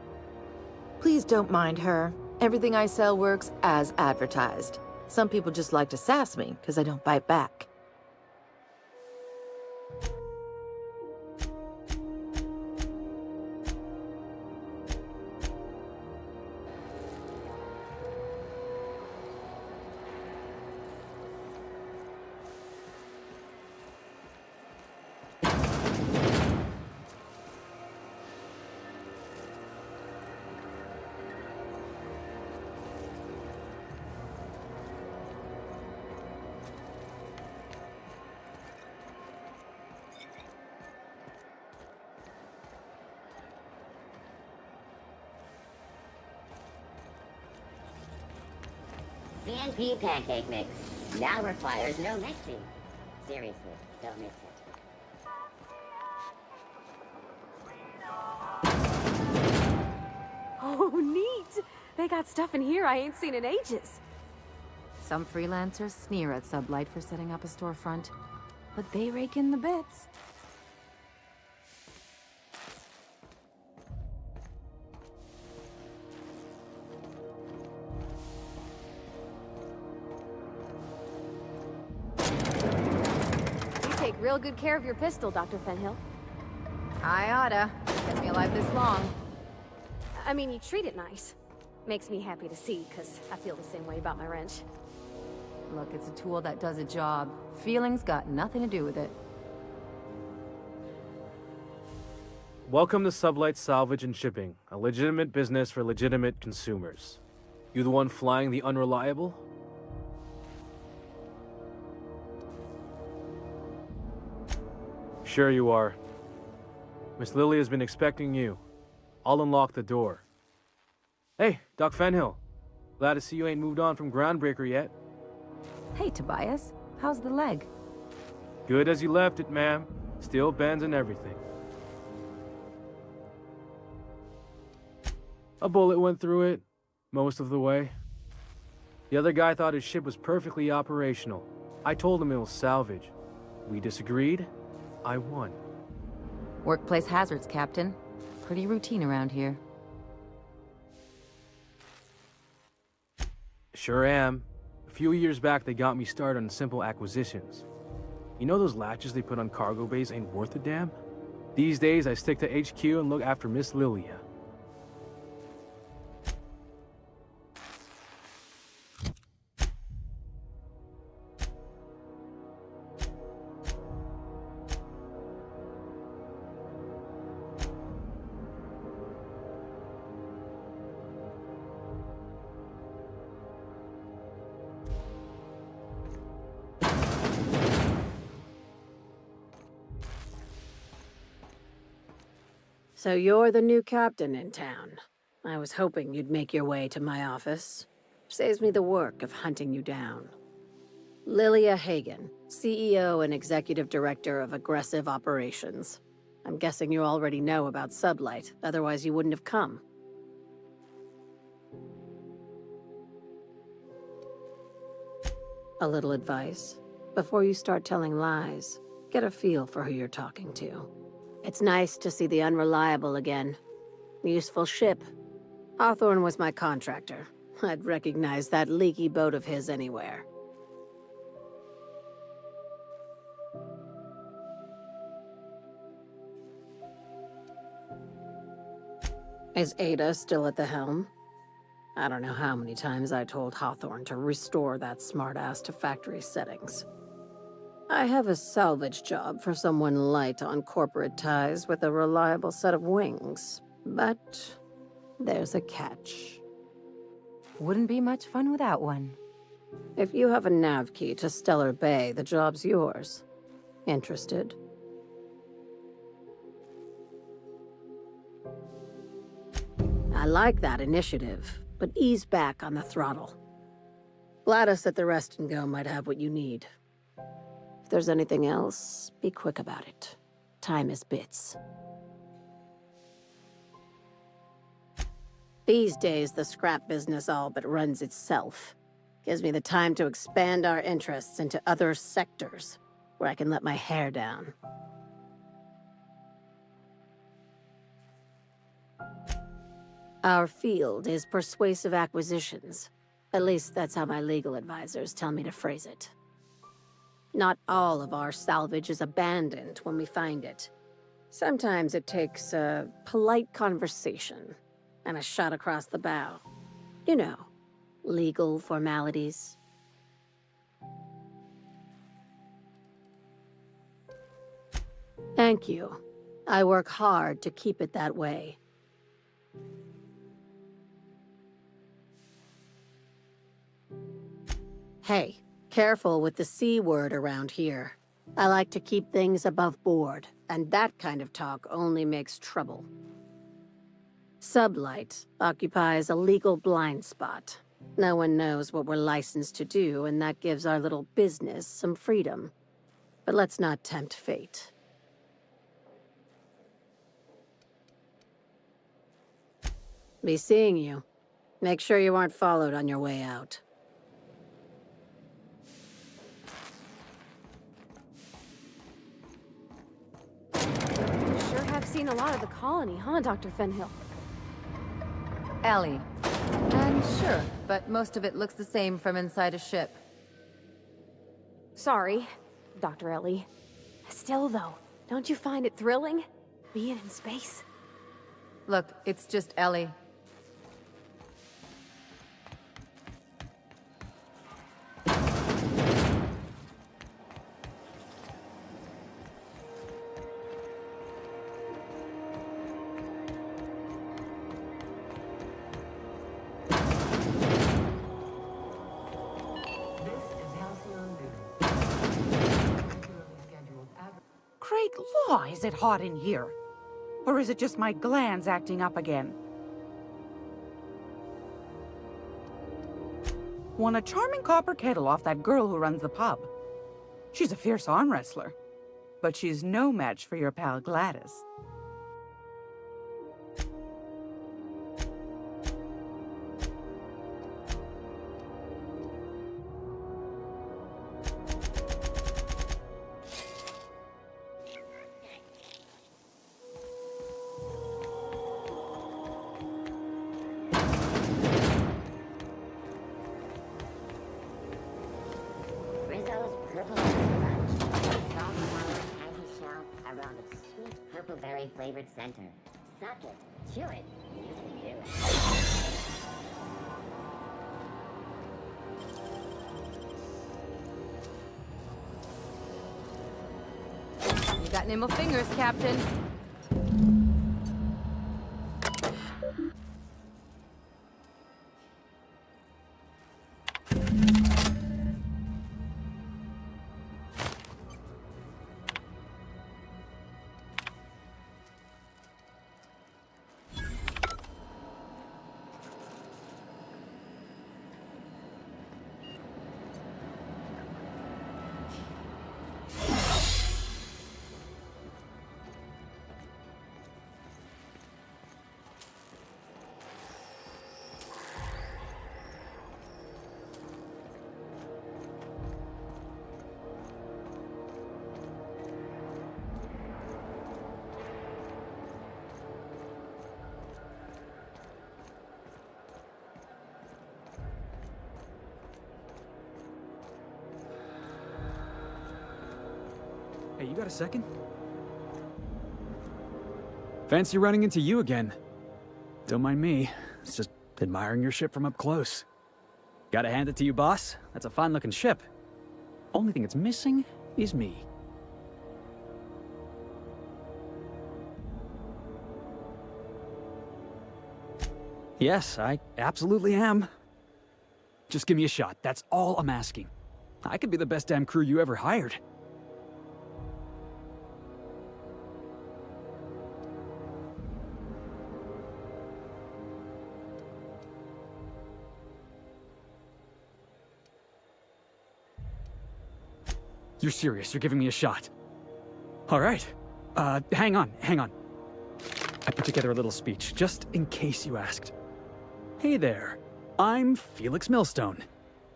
Please don't mind her. Everything I sell works as advertised. Some people just like to sass me because I don't bite back. CNP pancake mix. Now requires no mixing. Seriously, don't miss it. Oh, neat! They got stuff in here I ain't seen in ages. Some freelancers sneer at Sublight for setting up a storefront, but they rake in the bits. You take real good care of your pistol, Dr. Fenhill. I oughta. Kept me alive this long. I mean, you treat it nice. Makes me happy to see, because I feel the same way about my wrench. Look, it's a tool that does a job. Feelings got nothing to do with it. Welcome to Sublight Salvage and Shipping, a legitimate business for legitimate consumers. You the one flying the unreliable? Sure you are. Miss Lily has been expecting you. I'll unlock the door. Hey, Doc Fenhill. Glad to see you ain't moved on from Groundbreaker yet. Hey, Tobias. How's the leg? Good as you left it, ma'am. Still bends and everything. A bullet went through it, most of the way. The other guy thought his ship was perfectly operational. I told him it was salvage. We disagreed. I won. Workplace hazards, Captain. Pretty routine around here. Sure am. A few years back, they got me started on simple acquisitions. You know those latches they put on cargo bays ain't worth a damn? These days, I stick to HQ and look after Miss Lilia. So you're the new captain in town. I was hoping you'd make your way to my office. Saves me the work of hunting you down. Lilia Hagen, CEO and Executive Director of Aggressive Operations. I'm guessing you already know about Sublight, otherwise you wouldn't have come. A little advice. Before you start telling lies, get a feel for who you're talking to. It's nice to see the Unreliable again. Useful ship. Hawthorne was my contractor. I'd recognize that leaky boat of his anywhere. Is Ada still at the helm? I don't know how many times I told Hawthorne to restore that smartass to factory settings. I have a salvage job for someone light on corporate ties with a reliable set of wings, but there's a catch. Wouldn't be much fun without one. If you have a nav key to Stellar Bay, the job's yours. Interested? I like that initiative, but ease back on the throttle. Gladys at the Rest and Go might have what you need. If there's anything else, be quick about it. Time is bits. These days, the scrap business all but runs itself. Gives me the time to expand our interests into other sectors, where I can let my hair down. Our field is persuasive acquisitions. At least that's how my legal advisors tell me to phrase it. Not all of our salvage is abandoned when we find it. Sometimes it takes a polite conversation and a shot across the bow. You know, legal formalities. Thank you. I work hard to keep it that way. Hey, careful with the C word around here. I like to keep things above board, and that kind of talk only makes trouble. Sublight occupies a legal blind spot. No one knows what we're licensed to do, and that gives our little business some freedom. But let's not tempt fate. Be seeing you. Make sure you aren't followed on your way out. You sure have seen a lot of the colony, huh, Dr. Fenhill? Ellie. And sure, but most of it looks the same from inside a ship. Sorry, Dr. Ellie. Still, though, don't you find it thrilling? Being in space? Look, it's just Ellie. Great law, is it hot in here? Or is it just my glands acting up again? Won a charming copper kettle off that girl who runs the pub. She's a fierce arm wrestler, but she's no match for your pal Gladys. Rizzo's purple lunch. Soft sour candy shell around a sweet purple berry flavored center. Suck it, chew it, you can do it. You got nimble fingers, Captain. Hey, you got a second? Fancy running into you again. Don't mind me. It's just admiring your ship from up close. Gotta hand it to you, boss. That's a fine-looking ship. Only thing it's missing is me. Yes, I absolutely am. Just give me a shot. That's all I'm asking. I could be the best damn crew you ever hired. You're serious, you're giving me a shot. All right. Hang on. I put together a little speech, just in case you asked. Hey there, I'm Felix Millstone.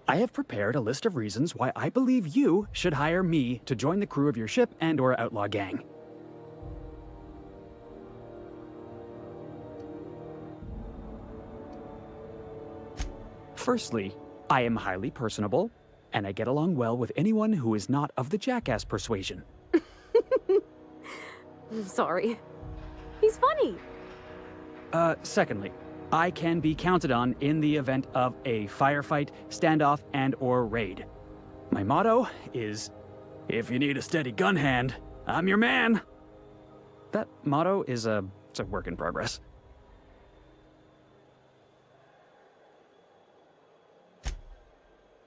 I have prepared a list of reasons why I believe you should hire me to join the crew of your ship and/or outlaw gang. Firstly, I am highly personable, and I get along well with anyone who is not of the jackass persuasion. I'm sorry. He's funny. Secondly, I can be counted on in the event of a firefight, standoff, and/or raid. My motto is, if you need a steady gun hand, I'm your man. That motto is it's a work in progress.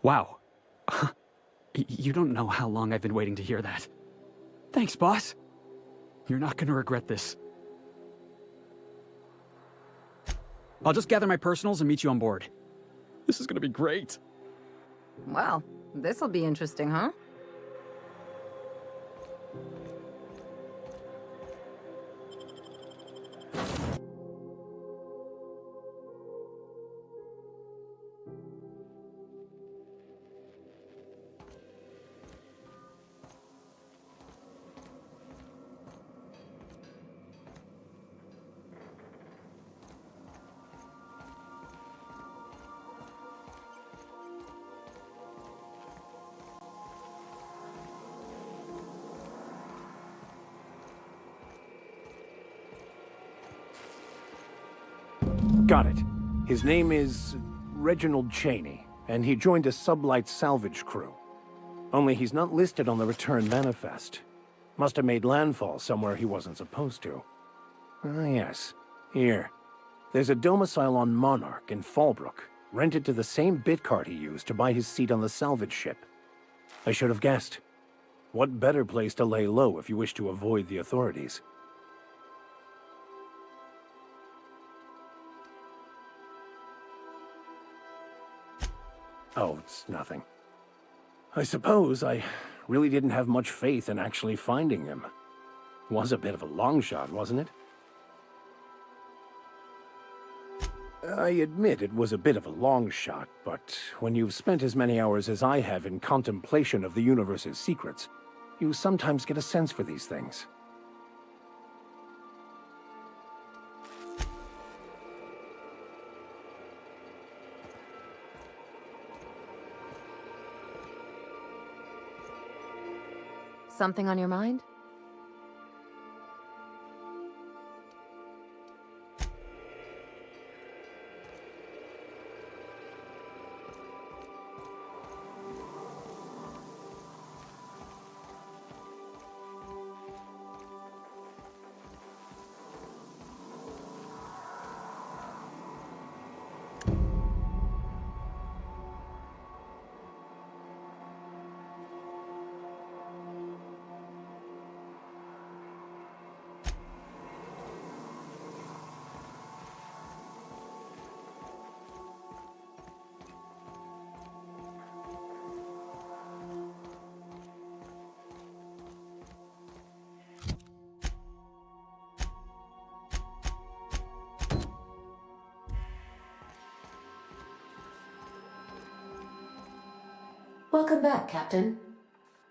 Wow. You don't know how long I've been waiting to hear that. Thanks, boss. You're not gonna regret this. I'll just gather my personals and meet you on board. This is gonna be great. Well, this'll be interesting, huh? Got it. His name is Reginald Cheney, and he joined a sublight salvage crew. Only he's not listed on the return manifest. Must have made landfall somewhere he wasn't supposed to. Ah, yes. Here. There's a domicile on Monarch in Fallbrook, rented to the same bit card he used to buy his seat on the salvage ship. I should have guessed. What better place to lay low if you wish to avoid the authorities? Oh, it's nothing. I suppose I really didn't have much faith in actually finding him. Was a bit of a long shot, wasn't it? I admit it was a bit of a long shot, but when you've spent as many hours as I have in contemplation of the universe's secrets, you sometimes get a sense for these things. Something on your mind? Welcome back, Captain.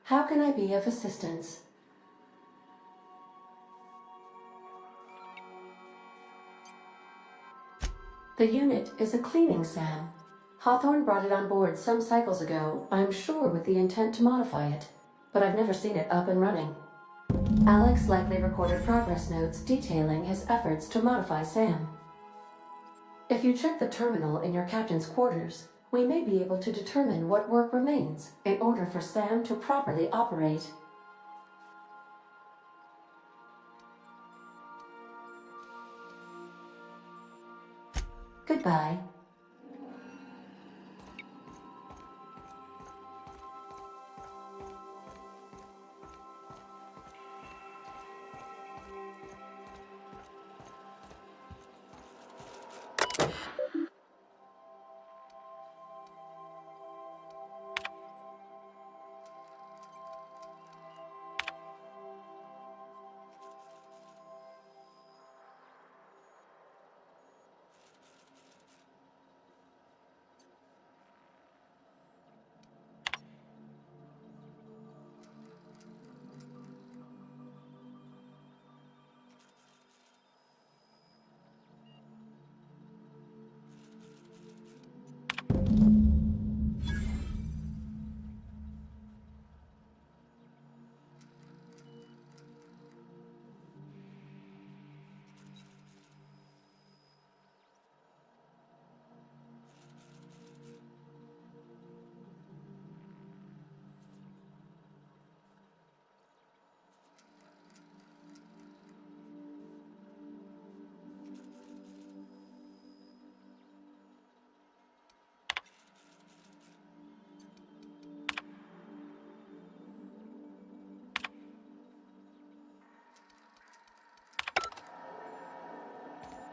How can I be of assistance? The unit is a cleaning SAM. Hawthorne brought it on board some cycles ago, I'm sure with the intent to modify it, but I've never seen it up and running. Alex likely recorded progress notes detailing his efforts to modify SAM. If you check the terminal in your captain's quarters, we may be able to determine what work remains in order for SAM to properly operate. Goodbye.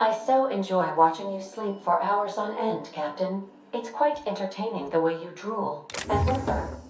I so enjoy watching you sleep for hours on end, Captain. It's quite entertaining the way you drool and whimper.